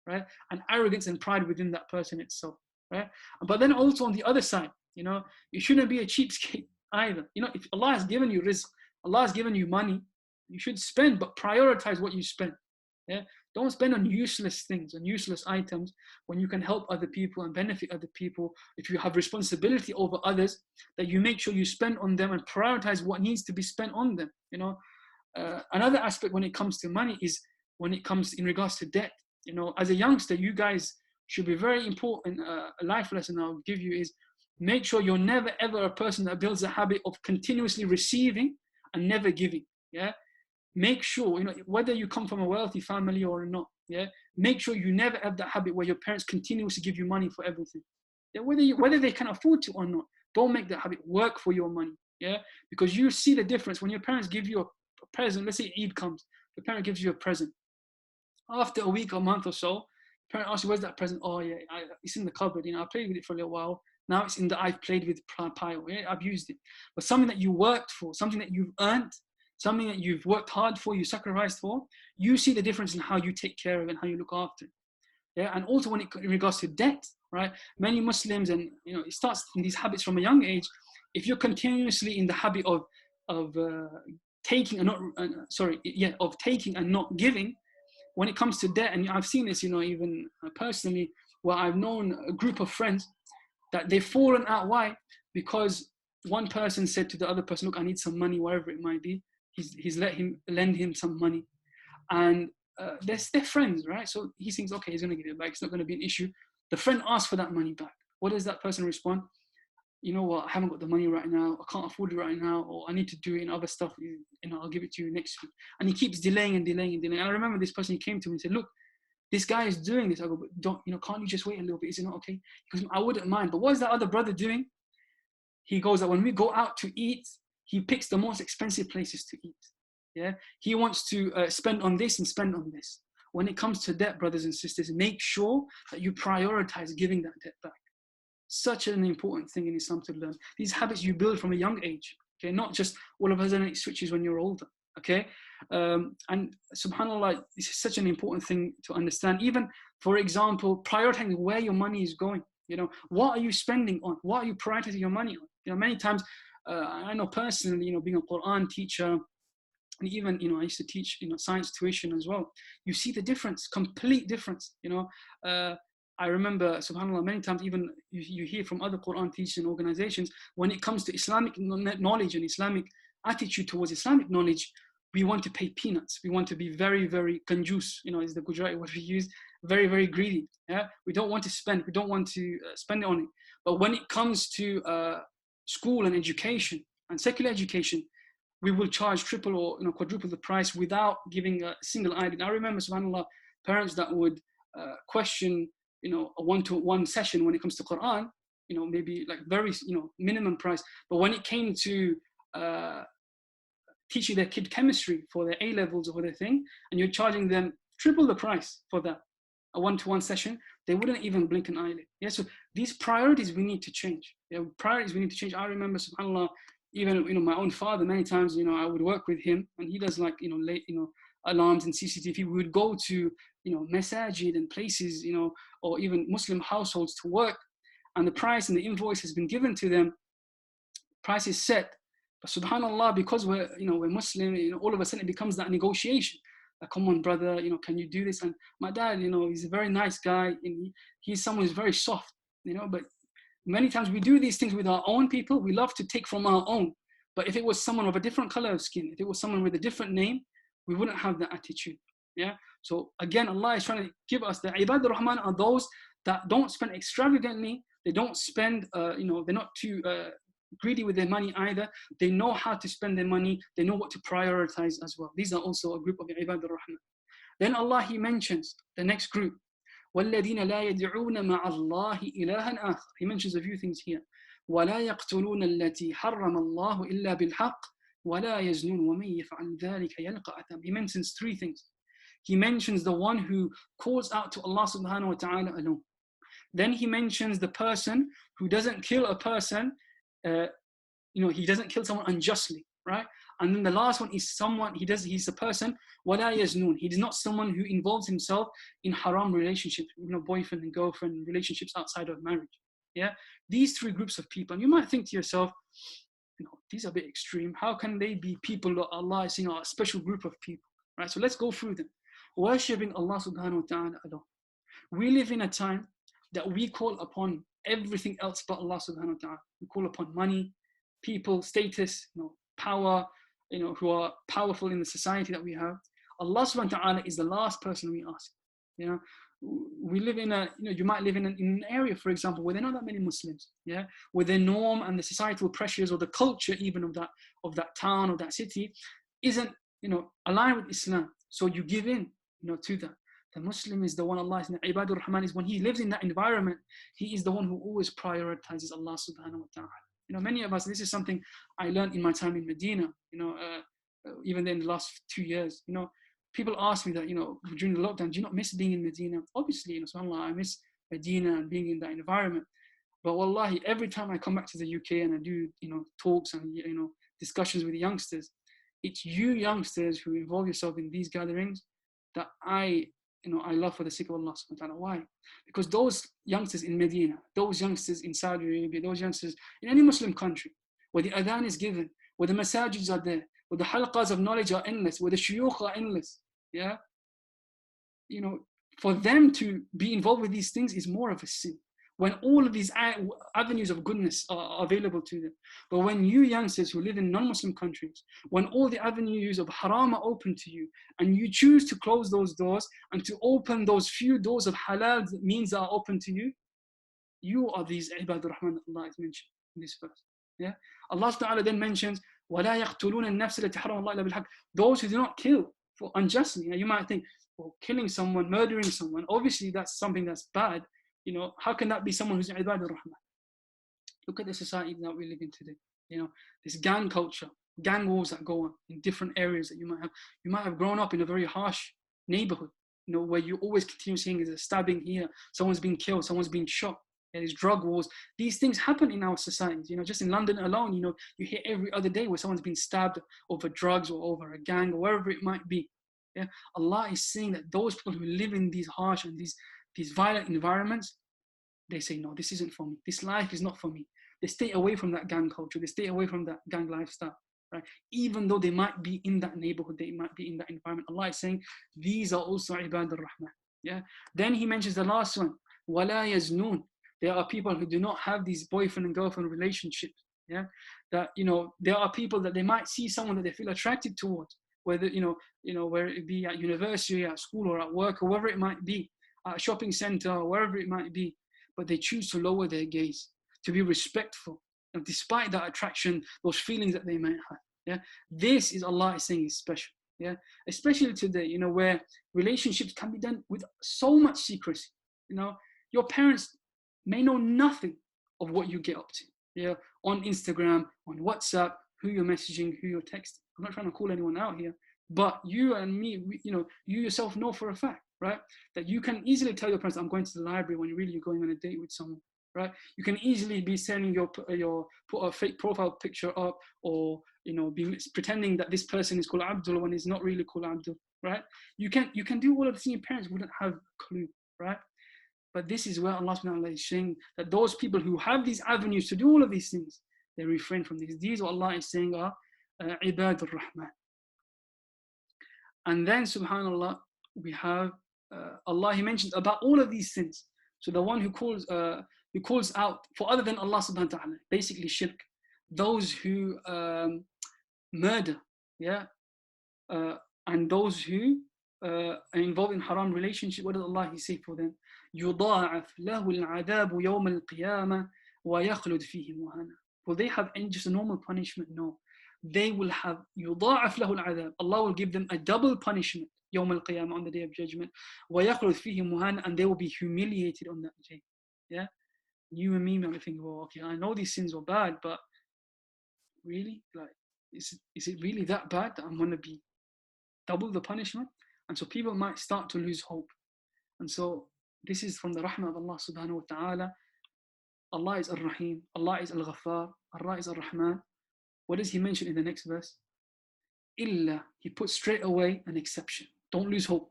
right? And arrogance and pride within that person itself, right? But then also on the other side, you shouldn't be a cheapskate either. If Allah has given you rizq, Allah has given you money, you should spend, but prioritize what you spend. Yeah, don't spend on useless things, on useless items, when you can help other people and benefit other people. If you have responsibility over others, that you make sure you spend on them and prioritize what needs to be spent on them. Another aspect when it comes to money is when it comes in regards to debt. As a youngster, you guys should be very important. A life lesson I'll give you is make sure you're never ever a person that builds a habit of continuously receiving and never giving. Yeah. Make sure, whether you come from a wealthy family or not, yeah, make sure you never have that habit where your parents continuously give you money for everything. Yeah, whether they can afford to or not, don't make that habit work for your money. Yeah, because you see the difference when your parents give you a present. Let's say Eid comes, the parent gives you a present. After a week or month or so, the parent asks you, "Where's that present?" "Oh yeah, it's in the cupboard. I played with it for a little while. Now it's in the I've played with pile. Yeah, I've used it." But something that you worked for, something that you've earned, something that you've worked hard for, you sacrificed for, you see the difference in how you take care of it and how you look after it. Yeah, and also in regards to debt, right? Many Muslims, and it starts in these habits from a young age. If you're continuously in the habit of taking and not taking and not giving, when it comes to debt, and I've seen this, even personally, where I've known a group of friends that they've fallen out. Why? Because one person said to the other person, "Look, I need some money," whatever it might be. He's let him lend him some money, and they're friends, right? So he thinks, okay, he's going to give it back. It's not going to be an issue. The friend asks for that money back. What does that person respond? "You know what? I haven't got the money right now. I can't afford it right now, or I need to do it in other stuff. I'll give it to you next week." And he keeps delaying and delaying and delaying. And I remember this person, he came to me and said, "Look, this guy is doing this." I go, "But can't you just wait a little bit? Is it not okay?" He goes, "I wouldn't mind." But what is that other brother doing? He goes that when we go out to eat, he picks the most expensive places to eat. Yeah, he wants to spend on this and spend on this. When it comes to debt, brothers and sisters, make sure that you prioritize giving that debt back. Such an important thing in Islam to learn. These habits you build from a young age. Okay, not just all of a sudden it switches when you're older. Okay, and subhanAllah, this is such an important thing to understand. Even, for example, prioritizing where your money is going. What are you spending on? What are you prioritizing your money on? Many times, I know personally, being a Quran teacher, and even, I used to teach, science tuition as well. You see the difference, complete difference. I remember, subhanAllah, many times even you hear from other Quran teaching organizations, when it comes to Islamic knowledge and Islamic attitude towards Islamic knowledge, we want to pay peanuts. We want to be very, very kanjus, is the Gujarati word we use, very, very greedy. Yeah, we don't want to spend. We don't want to spend it on it. But when it comes to school and education and secular education, we will charge triple or quadruple the price without giving a single eyelid. I remember, subhanAllah, parents that would question, a one-to-one session when it comes to Quran, maybe like very, minimum price. But when it came to teaching their kid chemistry for their A-levels or their thing, and you're charging them triple the price for that, a one-to-one session, they wouldn't even blink an eyelid. Yeah, so these priorities we need to change. Yeah, priorities we need to change. I remember, subhanAllah, even my own father, many times, I would work with him, and he does like, late, alarms and CCTV. We would go to, masajid and places, or even Muslim households to work, and the price and the invoice has been given to them. Price is set, but subhanallah, because we're Muslim, all of a sudden it becomes that negotiation. Like, come on, brother, can you do this? And my dad, he's a very nice guy, and he's someone who's very soft, but many times we do these things with our own people. We love to take from our own. But if it was someone of a different color of skin, if it was someone with a different name, we wouldn't have that attitude. Yeah. So again, Allah is trying to give us the Ibadur Rahman are those that don't spend extravagantly. They don't spend, they're not too greedy with their money either. They know how to spend their money. They know what to prioritize as well. These are also a group of Ibadur Rahman. Then Allah, He mentions the next group. وَالَّذِينَ لَا يَدْعُونَ مَعَ اللَّهِ إِلَهًا آخَرَ. He mentions a few things here. وَلَا يَقْتُلُونَ الَّتِي حَرَّمَ اللَّهُ إِلَّا بِالْحَقِّ وَلَا يَزْنُونَ وَمَن يَفْعَلْ ذَلِكَ يَلْقَ أَثَامًا. He mentions three things. He mentions the one who calls out to Allah subhanahu wa ta'ala alone. Then he mentions the person who doesn't kill a person, he doesn't kill someone unjustly, right? And then the last one is someone, he's a person, وَلَا يَزْنُونَ. He is not someone who involves himself in haram relationships, boyfriend and girlfriend relationships outside of marriage. Yeah, these three groups of people. And you might think to yourself, these are a bit extreme. How can they be people that Allah is saying are a special group of people, right? So let's go through them. Worshipping Allah subhanahu wa ta'ala alone. We live in a time that we call upon everything else but Allah subhanahu wa ta'ala. We call upon money, people, status, power, who are powerful in the society that we have. Allah subhanahu wa ta'ala is the last person we ask. We live in you might live in an area, for example, where there are not that many Muslims, yeah, where the norm and the societal pressures or the culture even of that town or that city isn't, aligned with Islam. So you give in, to that. The Muslim is the one Allah is in Ibadur Rahman is when he lives in that environment, he is the one who always prioritizes Allah subhanahu wa ta'ala. Many of us, this is something I learned in my time in Medina, even in the last 2 years, people ask me that, during the lockdown, do you not miss being in Medina? Obviously, subhanAllah, I miss Medina and being in that environment. But wallahi, every time I come back to the UK and I do, talks and, discussions with the youngsters, it's you youngsters who involve yourself in these gatherings that I love for the sake of Allah subhanahu wa ta'ala. Why? Because those youngsters in Medina, those youngsters in Saudi Arabia, those youngsters in any Muslim country, where the adhan is given, where the masajids are there, where the halqas of knowledge are endless, where the shuyukh are endless, yeah? For them to be involved with these things is more of a sin. When all of these avenues of goodness are available to them. But when you youngsters who live in non-Muslim countries, when all the avenues of haram are open to you, and you choose to close those doors and to open those few doors of halal means that are open to you, you are these Ibadur Rahman that Allah has mentioned in this verse. Yeah? Allah Ta'ala then mentions, وَلَا يَقْتُلُونَ النَّفْسَ الَّتِي حَرَمَ اللَّهُ إِلَّا بِالْحَقِّ. Those who do not kill for unjustly. You might think, well, killing someone, murdering someone, obviously that's something that's bad. How can that be someone who's Ibadur Rahman? Look at the society that we live in today. This gang culture, gang wars that go on in different areas that you might have. You might have grown up in a very harsh neighborhood, where you always continue seeing there's a stabbing here, someone's being killed, someone's being shot. There's drug wars. These things happen in our societies. Just in London alone, you hear every other day where someone's been stabbed over drugs or over a gang or wherever it might be. Yeah, Allah is saying that those people who live in these harsh and these violent environments, they say, no, this isn't for me. This life is not for me. They stay away from that gang culture. They stay away from that gang lifestyle, right? Even though they might be in that neighborhood, they might be in that environment. Allah is saying, these are also Ibadur Rahman. Yeah. Then He mentions the last one, وَلَا يَزْنُونَ. There are people who do not have these boyfriend and girlfriend relationships. Yeah. That, there are people that they might see someone that they feel attracted towards, whether, whether it be at university, at school, or at work, or wherever it might be. at a shopping center, wherever it might be, but they choose to lower their gaze, to be respectful, and despite that attraction, those feelings that they might have. Yeah, this is Allah is saying is special. Yeah, especially today, you know, where relationships can be done with so much secrecy. You know, your parents may know nothing of what you get up to. Yeah, on Instagram, on WhatsApp, who you're messaging, who you're texting. I'm not trying to call anyone out here, but you and me, you know, you yourself know for a fact, right, that you can easily tell your parents, I'm going to the library, when really you're going on a date with someone, right? You can easily be sending your put a fake profile picture up, or you know, be pretending that this person is called Abdul when he's not really called Abdul, right? You can do all of this, and your parents wouldn't have a clue, right? But this is where Allah subhanahu wa ta'ala is saying that those people who have these avenues to do all of these things, they refrain from these. These, what Allah is saying, are Ibad al-Rahman. And then, subhanAllah, we have Allah, He mentions about all of these sins. So the one who calls out for other than Allah subhanahu wa ta'ala, basically shirk. Those who murder, yeah, and those who are involved in haram relationship, what does Allah say for them? يُضَاعَفْ لَهُ الْعَذَابُ يَوْمَ الْقِيَامَةِ وَيَخْلُدْ فِيهِ مُهَانًا. Will they have just a normal punishment? No. They will have يُضَاعَفْ لَهُ الْعَذَابُ. Allah will give them a double punishment يوم القيامة, on the day of judgment. وَيَخْلُدْ فِيهِ مُهَانًا. And they will be humiliated on that day. Yeah? You and me might think, well, okay, I know these sins are bad, but really? Like, is it really that bad that I'm going to be double the punishment? And so people might start to lose hope. And so this is from the rahmah of Allah subhanahu wa ta'ala. Allah is Ar-Rahim, Allah is Al-Ghaffar, Allah is Ar-Rahman. What does He mention in the next verse? Illa, He puts straight away an exception. Don't lose hope.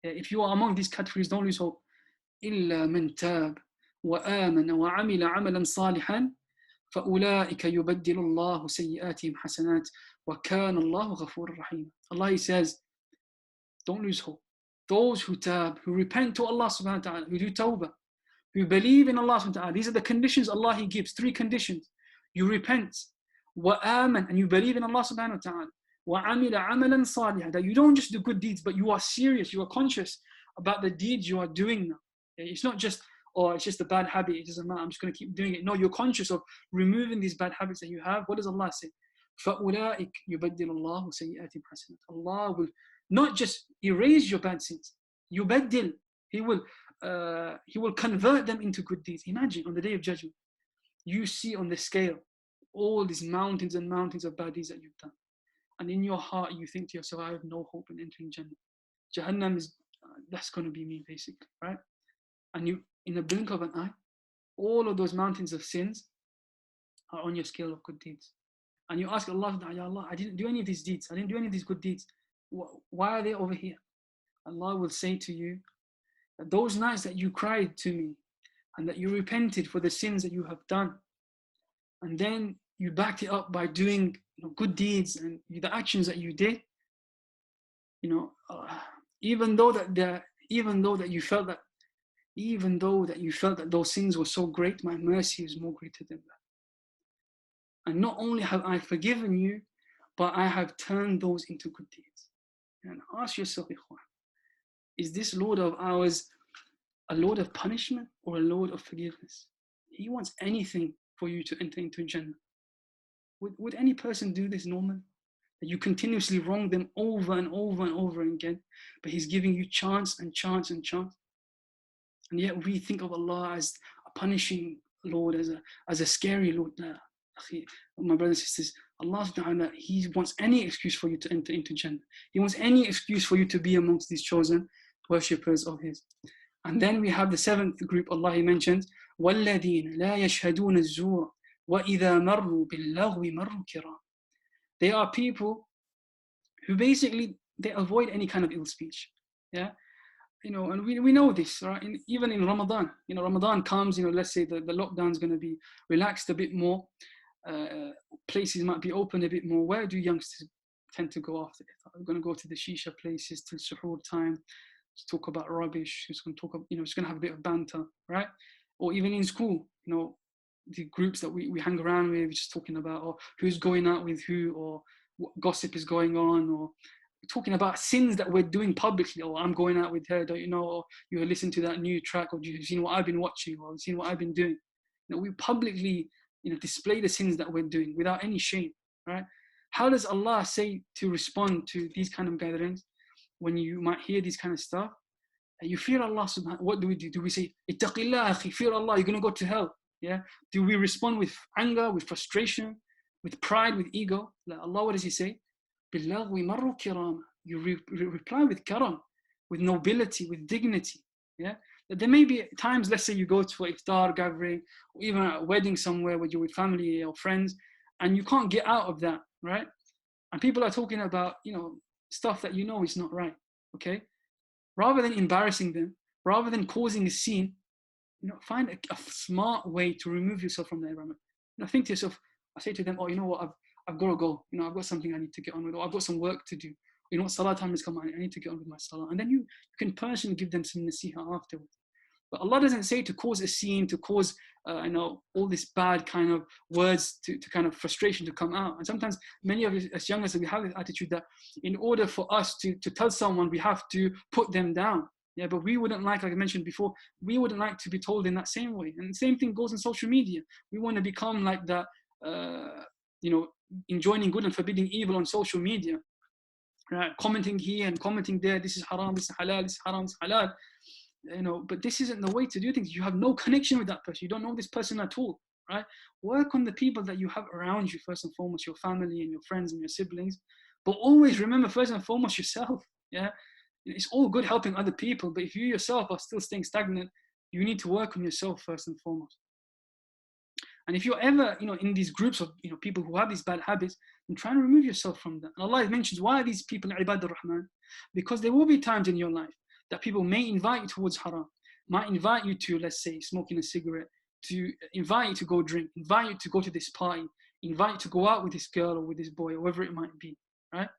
If you are among these categories, don't lose hope. Illa man tab wa amana wa amila amalan salihan فَأُولَٰئِكَ يُبَدِّلُ اللَّهُ سَيِّئَاتِهِمْ حَسَنَاتٍ وَكَانَ اللَّهُ غَفُورًا رَحِيمًا. Allah, He says, don't lose hope. Those who tab, who repent to Allah subhanahu wa ta'ala, who do tawbah, who believe in Allah subhanahu wa ta'ala. These are the conditions Allah He gives, 3 conditions. You repent, وَآمَنْ, and you believe in Allah subhanahu wa ta'ala, وَعَمِلَ عَمَلًا صَالِحًا, that you don't just do good deeds, but you are serious, you are conscious about the deeds you are doing now. It's not just, oh, it's just a bad habit, it doesn't matter, I'm just going to keep doing it. No, you're conscious of removing these bad habits that you have. What does Allah say? فَأُولَٰئِكَ يُبَدِّلُ اللَّهُ سَيِّئَاتِهِمْ حَسَنَاتٍ. Allah will not just erase your bad sins, yubaddil, He will convert them into good deeds. Imagine on the day of judgment, you see on the scale all these mountains and mountains of bad deeds that you've done. And in your heart, you think to yourself, I have no hope in entering Jannah. Jahannam is, that's going to be me, basically, right? And you, in a blink of an eye, all of those mountains of sins are on your scale of good deeds. And you ask Allah, Ya Allah, I didn't do any of these deeds. I didn't do any of these good deeds. Why are they over here? Allah will say to you, that those nights that you cried to me and that you repented for the sins that you have done, and then you backed it up by doing good deeds and the actions that you did, even though that you felt that those sins were so great, my mercy is more greater than that. And not only have I forgiven you, but I have turned those into good deeds. And ask yourself, ikhwan, is this Lord of ours a Lord of punishment or a Lord of forgiveness? He wants anything for you to enter into Jannah. Would any person do this normally? That you continuously wrong them over and over and over again, but He's giving you chance and chance and chance. And yet we think of Allah as a punishing Lord, as a scary Lord. My brothers and sisters, Allah subhanahu wa ta'ala, He wants any excuse for you to enter into Jannah. He wants any excuse for you to be amongst these chosen worshippers of His. And then we have the 7th group Allah He mentions, وَالَّذِينَ لَا يَشْهَدُونَ الزُّورَ وَإِذَا مَرُّوا بِاللَّغْوِ مَرُّوا كِرَامًا. They are people who basically, they avoid any kind of ill speech. Yeah? And we know this, right? Even in Ramadan, Ramadan comes, let's say the lockdown is going to be relaxed a bit more. Places might be open a bit more. Where do youngsters tend to go after it? They're going to go to the shisha places till suhoor time, to talk about rubbish. It's going to talk, it's going to have a bit of banter, right? Or even in school, the groups that we hang around with, just talking about who's going out with who, or what gossip is going on, or talking about sins that we're doing publicly. Oh, I'm going out with her, don't you know? Or you listen to that new track, or you've seen what I've been watching, or seen what I've been doing. We publicly, display the sins that we're doing without any shame, right? How does Allah say to respond to these kind of gatherings when you might hear these kind of stuff? You fear Allah subhanahu. What do we do? Do we say, Ittaqillah, akhi, fear Allah, you're going to go to hell? Yeah. Do we respond with anger, with frustration, with pride, with ego? Like Allah, what does He say? Billagwi marru kirama. You reply with karam, with nobility, with dignity. Yeah. There may be times, let's say you go to an iftar gathering, or even at a wedding somewhere where you're with family or friends, and you can't get out of that, right? And people are talking about, stuff that is not right. Okay. Rather than embarrassing them, rather than causing a scene, find a smart way to remove yourself from the environment. Think to yourself, I say to them, oh, you know what, I've got to go. I've got something I need to get on with, or I've got some work to do. Salah time has come, I need to get on with my salah. And then you can personally give them some nasiha afterwards. But Allah doesn't say to cause a scene, to cause, all this bad kind of words to kind of frustration to come out. And sometimes many of us young us, we have this attitude that in order for us to tell someone, we have to put them down. Yeah, but we wouldn't like I mentioned before, we wouldn't like to be told in that same way. And the same thing goes in social media. We want to become like that, enjoining good and forbidding evil on social media. Right? Commenting here and commenting there, this is haram, this is halal, this is haram, this is halal. But this isn't the way to do things. You have no connection with that person. You don't know this person at all, right? Work on the people that you have around you, first and foremost, your family and your friends and your siblings. But always remember, first and foremost, yourself. Yeah, it's all good helping other people, but if you yourself are still staying stagnant, you need to work on yourself first and foremost. And if you're ever, in these groups of, people who have these bad habits, then try and remove yourself from that. And Allah mentions, why are these people ibad ar-Rahman? Because there will be times in your life that people may invite you towards haram, might invite you to, let's say, smoking a cigarette, to invite you to go drink, invite you to go to this party, invite you to go out with this girl or with this boy, or whoever it might be, right?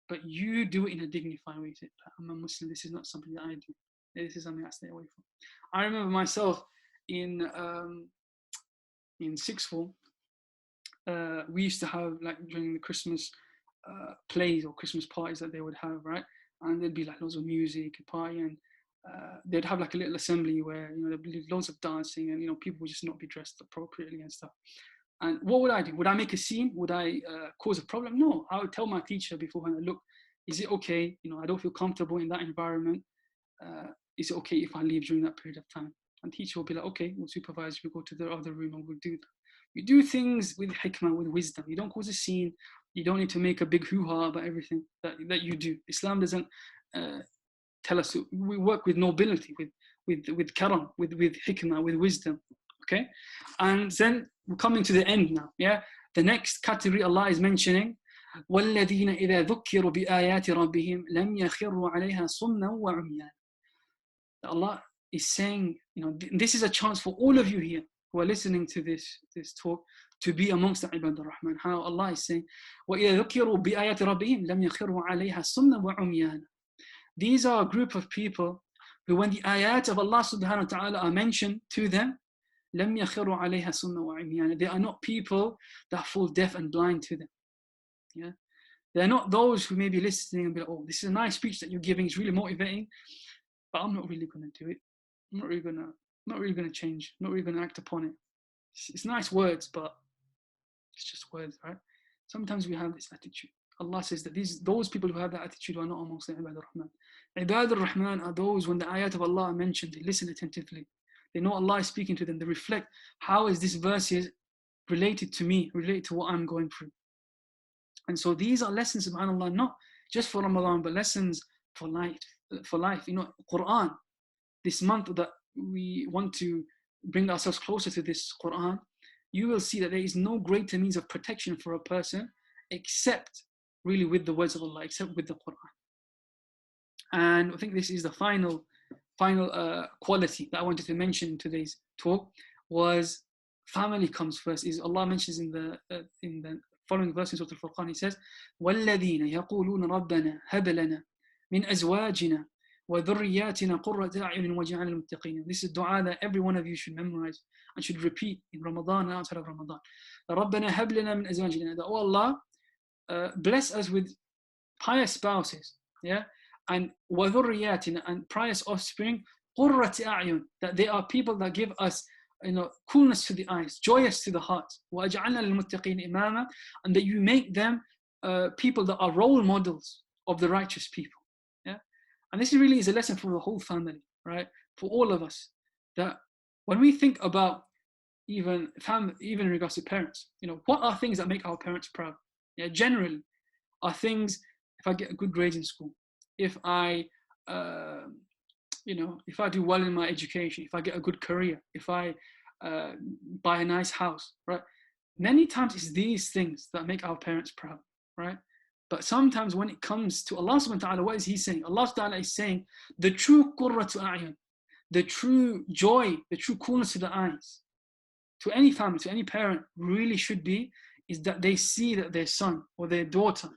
But you do it in a dignified way. You say, I'm a Muslim, this is not something that I do. This is something I stay away from. I remember myself in sixth form, we used to have, like, during the Christmas plays or Christmas parties that they would have, right? And there'd be like loads of music and party, and they'd have like a little assembly where there'd be loads of dancing, and people would just not be dressed appropriately and stuff. And what would I do? Would I make a scene? Would I cause a problem? No, I would tell my teacher beforehand, look, is it okay? I don't feel comfortable in that environment. Is it okay if I leave during that period of time? And teacher will be like, okay, we'll supervise. We'll go to the other room and we'll do that. You do things with hikmah, with wisdom. You don't cause a scene. You don't need to make a big hoo-ha about everything that you do. Islam doesn't tell us to. We work with nobility, with karam, with hikmah, with wisdom. Okay? And then we're coming to the end now. Yeah? The next category Allah is mentioning, وَالَّذِينَ إِذَا ذُكِّرُوا بِآيَاتِ رَبِّهِمْ لَمْ يَخِرُّوا عَلَيْهَا صُمًّا وَعُمْيَانًا. Allah is saying, this is a chance for all of you here who are listening to this talk to be amongst the ibad ar-Rahman. How Allah is saying, وَإِذَا ذُكِّرُوا بِآيَاتِ رَبِّهِمْ لَمْ يَخِرُّوا عَلَيْهَا صُمًّا وَعُمْيَانًا. These are a group of people who, when the ayat of Allah subhanahu wa ta'ala are mentioned to them, لَمْ يَخِرُّوا عَلَيْهَا صُمًّا وَعُمْيَانًا. They are not people that fall deaf and blind to them. Yeah, they're not those who may be listening and be like, oh, this is a nice speech that you're giving, it's really motivating, but I'm not really going to do it. I'm not really going to change. I'm not really going to act upon it. It's nice words, but it's just words, right? Sometimes we have this attitude. Allah says that those people who have that attitude are not amongst the ibad ar-Rahman. Ibad ar-Rahman are those, when the ayat of Allah are mentioned, they listen attentively. They know Allah is speaking to them. They reflect, how is this verse related to me, related to what I'm going through? And so these are lessons, subhanAllah, not just for Ramadan, but lessons for life. Quran, this month that we want to bring ourselves closer to this Quran, you will see that there is no greater means of protection for a person except really with the words of Allah, except with the Quran. And I think this is the final quality that I wanted to mention in today's talk, was family comes first. Is Allah mentions in the following verse in Surah Al-Furqan, He says, وَالَّذِينَ يَقُولُونَ رَبَّنَا هَبْ لَنَا مِنْ أَزْوَاجِنَا وَذُرِّيَّاتِنَا قُرَّةَ أَعْيُنٍ وَاجْعَلْنَا لِلْمُتَّقِينَ. This is dua that every one of you should memorize and should repeat in Ramadan and outside of Ramadan. رَبَّنَا هَبْ لَنَا مِنْ أَزْوَاجِنَا. That, oh Allah, bless us with pious spouses, yeah, and وَذُرِّيَّاتٍ, and pious offspring, قُرَّةِ أَعْيُنٍ, that they are people that give us, coolness to the eyes, joyous to the heart. وَأَجْعَلْنَا لِلْمُتَّقِينَ إِمَامًا, and that you make them people that are role models of the righteous people. Yeah, and this really is a lesson for the whole family, right? For all of us, that when we think about even in regards to parents, what are things that make our parents proud? Yeah, generally, are things, if I get a good grade in school, if I if I do well in my education, if I get a good career, if I buy a nice house, right? Many times it's these things that make our parents proud, right? But sometimes when it comes to Allah subhanahu wa ta'ala, what is He saying? Allah subhanahu wa ta'ala is saying the true qurratu a'yun, the true joy, the true coolness to the eyes, to any family, to any parent, really should be, is that they see that their son or their daughter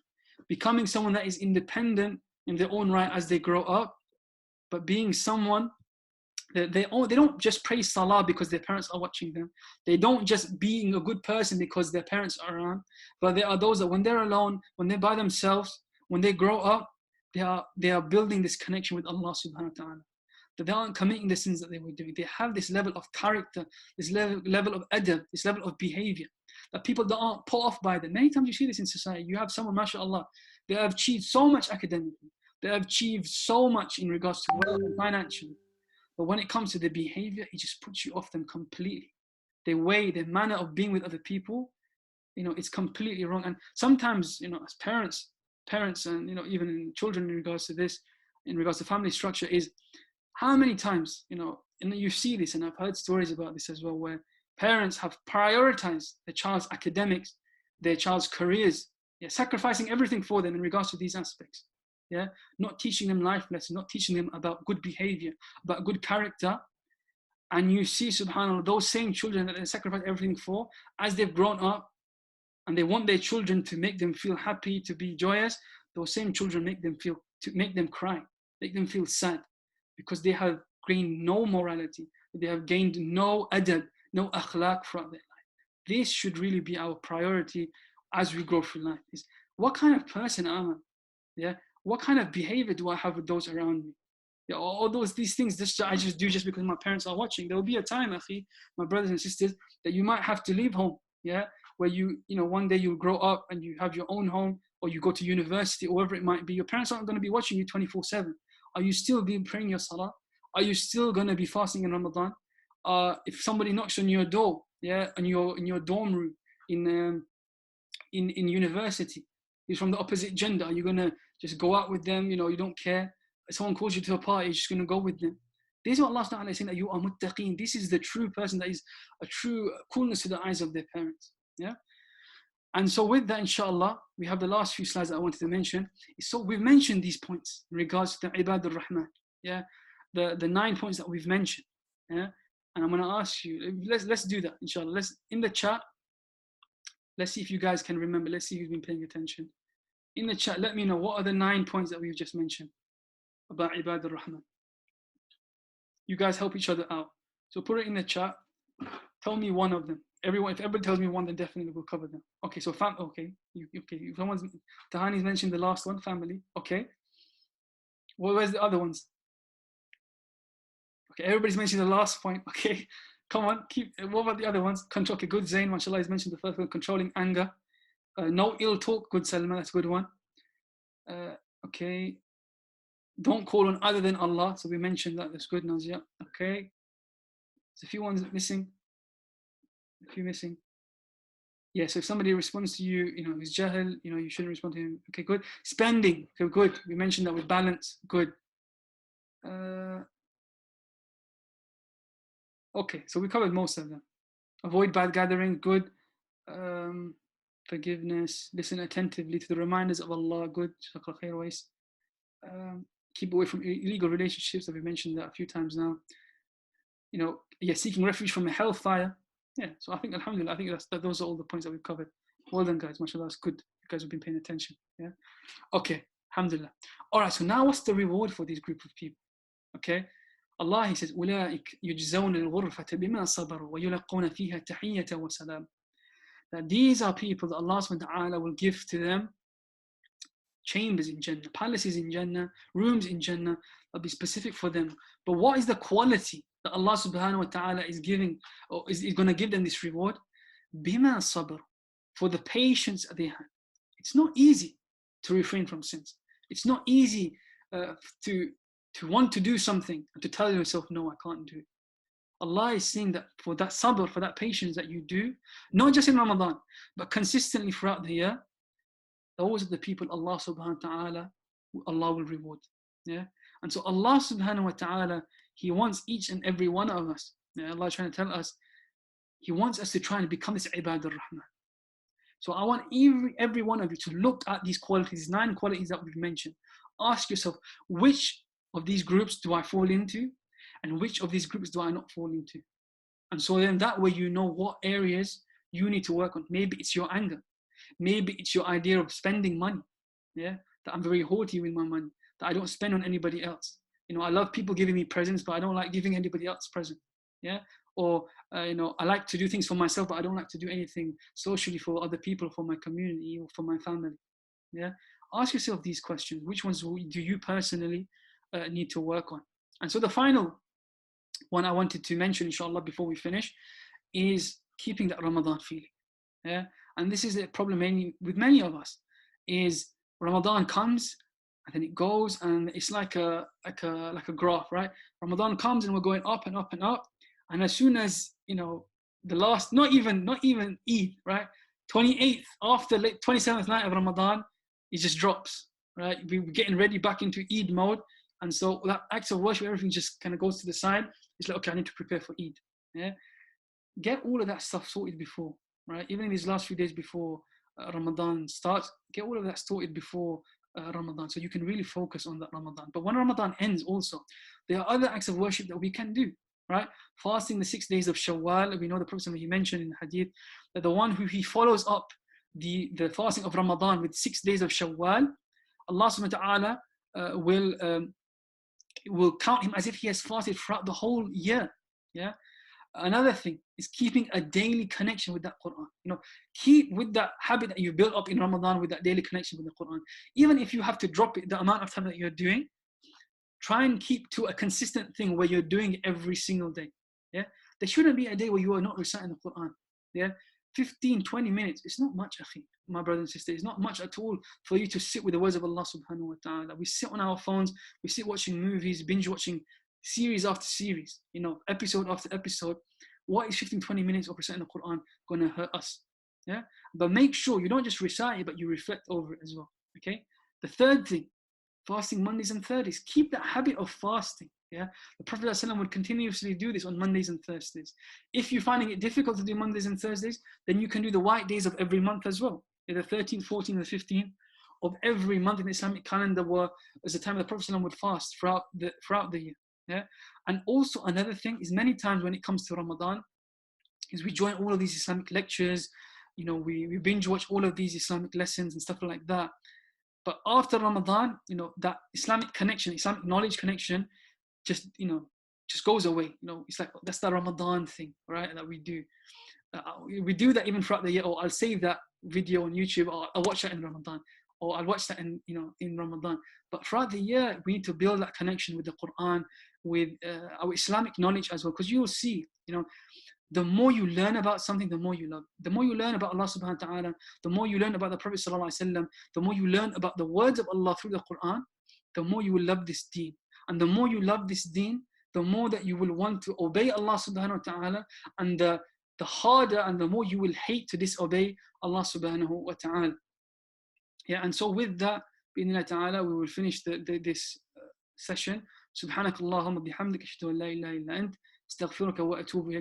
becoming someone that is independent in their own right as they grow up, but being someone that they don't just pray salah because their parents are watching them. They don't just being a good person because their parents are around, but there are those that when they're alone, when they're by themselves, when they grow up, they are building this connection with Allah subhanahu wa ta'ala. That they aren't committing the sins that they were doing. They have this level of character, this level of adab, this level of behavior, that people that aren't put off by them. Many times you see this in society. You have someone, mashallah, they have achieved so much academically. They have achieved so much in regards to wealth and financially. But when it comes to the behavior, it just puts you off them completely. Their way, their manner of being with other people, it's completely wrong. And sometimes, as parents and, even in children in regards to this, in regards to family structure, is how many times, and you see this, and I've heard stories about this as well, where parents have prioritized their child's academics, their child's careers, sacrificing everything for them in regards to these aspects. Yeah, not teaching them life lessons, not teaching them about good behavior, about good character. And you see, subhanAllah, those same children that they sacrifice everything for, as they've grown up and they want their children to make them feel happy, to be joyous, those same children make them cry, make them feel sad, because they have gained no morality, they have gained no adab, no akhlaq throughout their life. This should really be our priority as we go through life, is what kind of person am I? Yeah, what kind of behavior do I have with those around me? Yeah, all these things I just do just because my parents are watching. There will be a time, akhi, my brothers and sisters, that you might have to leave home, yeah, where one day you'll grow up and you have your own home, or you go to university, or wherever it might be. Your parents aren't going to be watching you 24/7. Are you still praying your salah? Are you still going to be fasting in Ramadan? If somebody knocks on your door, yeah, in your dorm room in university, he's from the opposite gender, are you going to just go out with them? You don't care. If someone calls you to a party, you're just going to go with them. This is what Allah Ta'ala is saying, that you are muttaqeen. This is the true person, that is a true coolness to the eyes of their parents. Yeah. And so with that, inshallah, we have the last few slides that I wanted to mention. So we've mentioned these points in regards to the Ibad al-Rahman. Yeah. The 9 points that we've mentioned. Yeah. And I'm going to ask you, let's do that, inshallah. In the chat, let's see if you guys can remember. Let's see who's been paying attention. In the chat, let me know what are the 9 points that we've just mentioned about Ibad al-Rahman. You guys help each other out. So put it in the chat. Tell me one of them. If everybody tells me one, then definitely we'll cover them. Okay, so okay. If Tahani's mentioned the last one, family. Okay. Well, where's the other ones? Okay, everybody's mentioned the last point. Okay, come on, what about the other ones? Control. Okay, good. Zain, mashallah, has mentioned the first one. Controlling anger. No ill talk. Good, Salman. That's a good one. Okay. Don't call on other than Allah. So we mentioned that. That's good, Nazia. Okay. There's a few ones missing. A few missing. Yeah, so if somebody responds to you, who's jahil, you shouldn't respond to him. Okay, good. Spending. Okay, good. We mentioned that with balance. Good. Okay, so we covered most of them. Avoid bad gathering. Good. Forgiveness. Listen attentively to the reminders of Allah. Good. Keep away from illegal relationships. That we mentioned that a few times now. Seeking refuge from a hellfire. Yeah, so I think, alhamdulillah, those are all the points that we've covered. Well done, guys. MashaAllah, that's good. You guys have been paying attention. Yeah. Okay, alhamdulillah. All right, so now what's the reward for this group of people? Okay. Allah, He says, أُولَٰئِكَ يُجْزَوْنَ الْغُرْفَةَ بِمَا صَبَرُوا وَيُلَقُّونَ فِيهَا تَحِيَّةً وَسَلَامًا. That these are people that Allah subhanahu wa ta'ala will give to them chambers in Jannah, palaces in Jannah, rooms in Jannah. That'll be specific for them. But what is the quality that Allah subhanahu wa ta'ala is giving, or is going to give them this reward? Bima sabr, for the patience that they have. It's not easy to refrain from sins. It's not easy to want to do something and to tell yourself, no, I can't do it. Allah is saying that for that sabr, for that patience that you do, not just in Ramadan, but consistently throughout the year, those are the people Allah subhanahu wa ta'ala, Allah will reward. Yeah. And so Allah subhanahu wa ta'ala, He wants each and every one of us. Yeah, Allah is trying to tell us, He wants us to try and become this Ibad al-Rahman. So I want every one of you to look at these qualities, 9 qualities that we've mentioned. Ask yourself, which of these groups do I fall into? And which of these groups do I not fall into? And so then that way you know what areas you need to work on. Maybe it's your anger. Maybe it's your idea of spending money. Yeah, that I'm very haughty with my money, that I don't spend on anybody else. You know, I love people giving me presents, but I don't like giving anybody else present. Yeah. Or, you know, I like to do things for myself, but I don't like to do anything socially for other people, for my community or for my family. Yeah. Ask yourself these questions. Which ones do you personally need to work on? And so the final one I wanted to mention, inshallah, before we finish, is keeping that Ramadan feeling. Yeah. And this is a problem with many of us, is Ramadan comes and then it goes, and it's like a graph, right? Ramadan comes and we're going up and up and up. And as soon as, you know, the last, not even Eid, right? 28th, after 27th night of Ramadan, it just drops, right? We're getting ready back into Eid mode. And so that acts of worship, everything just kind of goes to the side. It's like, okay, I need to prepare for Eid. Yeah. Get all of that stuff sorted before, right? Even in these last few days before Ramadan starts, get all of that sorted before Ramadan, so you can really focus on that Ramadan. But when Ramadan ends also, there are other acts of worship that we can do, right? Fasting the 6 days of Shawwal. We know the Prophet, he mentioned in the hadith that the one who he follows up the fasting of Ramadan with 6 days of Shawwal, Allah subhanahu wa ta'ala will count him as if he has fasted throughout the whole year. Yeah. Another thing is keeping a daily connection with that Quran. You know, keep with that habit that you built up in Ramadan, with that daily connection with the Quran. Even if you have to drop it, the amount of time that you're doing, try and keep to a consistent thing where you're doing it every single day. Yeah, there shouldn't be a day where you are not reciting the Quran. Yeah, 15, 20 minutes. It's not much, akhi, my brothers and sisters. It's not much at all for you to sit with the words of Allah subhanahu wa ta'ala. We sit on our phones, we sit watching movies, binge watching series after series, you know, episode after episode. What is 15, 20 minutes of reciting the Quran going to hurt us? Yeah, but make sure you don't just recite it, but you reflect over it as well. Okay. The third thing, fasting Mondays and Thursdays. Keep that habit of fasting. Yeah, the Prophet ﷺ would continuously do this on Mondays and Thursdays. If you're finding it difficult to do Mondays and Thursdays, then you can do the white days of every month as well. Yeah, the 13th, 14th, and 15th of every month in the Islamic calendar was the time the Prophet ﷺ would fast throughout the year. Yeah, and also another thing is, many times when it comes to Ramadan, is we join all of these Islamic lectures. You know, we binge watch all of these Islamic lessons and stuff like that. But after Ramadan, you know, that Islamic connection, Islamic knowledge connection, just goes away. You know, it's like, that's the Ramadan thing, right? That we do. We do that even throughout the year. Or I'll save that video on YouTube, or I'll watch that in Ramadan, or I'll watch that in Ramadan. But throughout the year, we need to build that connection with the Quran, with our Islamic knowledge as well. Because you will see, you know, the more you learn about something, the more you love. The more you learn about Allah subhanahu wa ta'ala, the more you learn about the Prophet sallallahu alaihi wasallam, the more you learn about the words of Allah through the Quran, the more you will love this deen. And the more you love this deen, the more that you will want to obey Allah subhanahu wa ta'ala, and the harder and the more you will hate to disobey Allah subhanahu wa ta'ala. Yeah, and so with that, bi'idhnillah ta'ala, we will finish this session. Subhanakallahumma bihamdik, ashhadu an la ilaha illa ant, astaghfiruka wa atubu ilayk.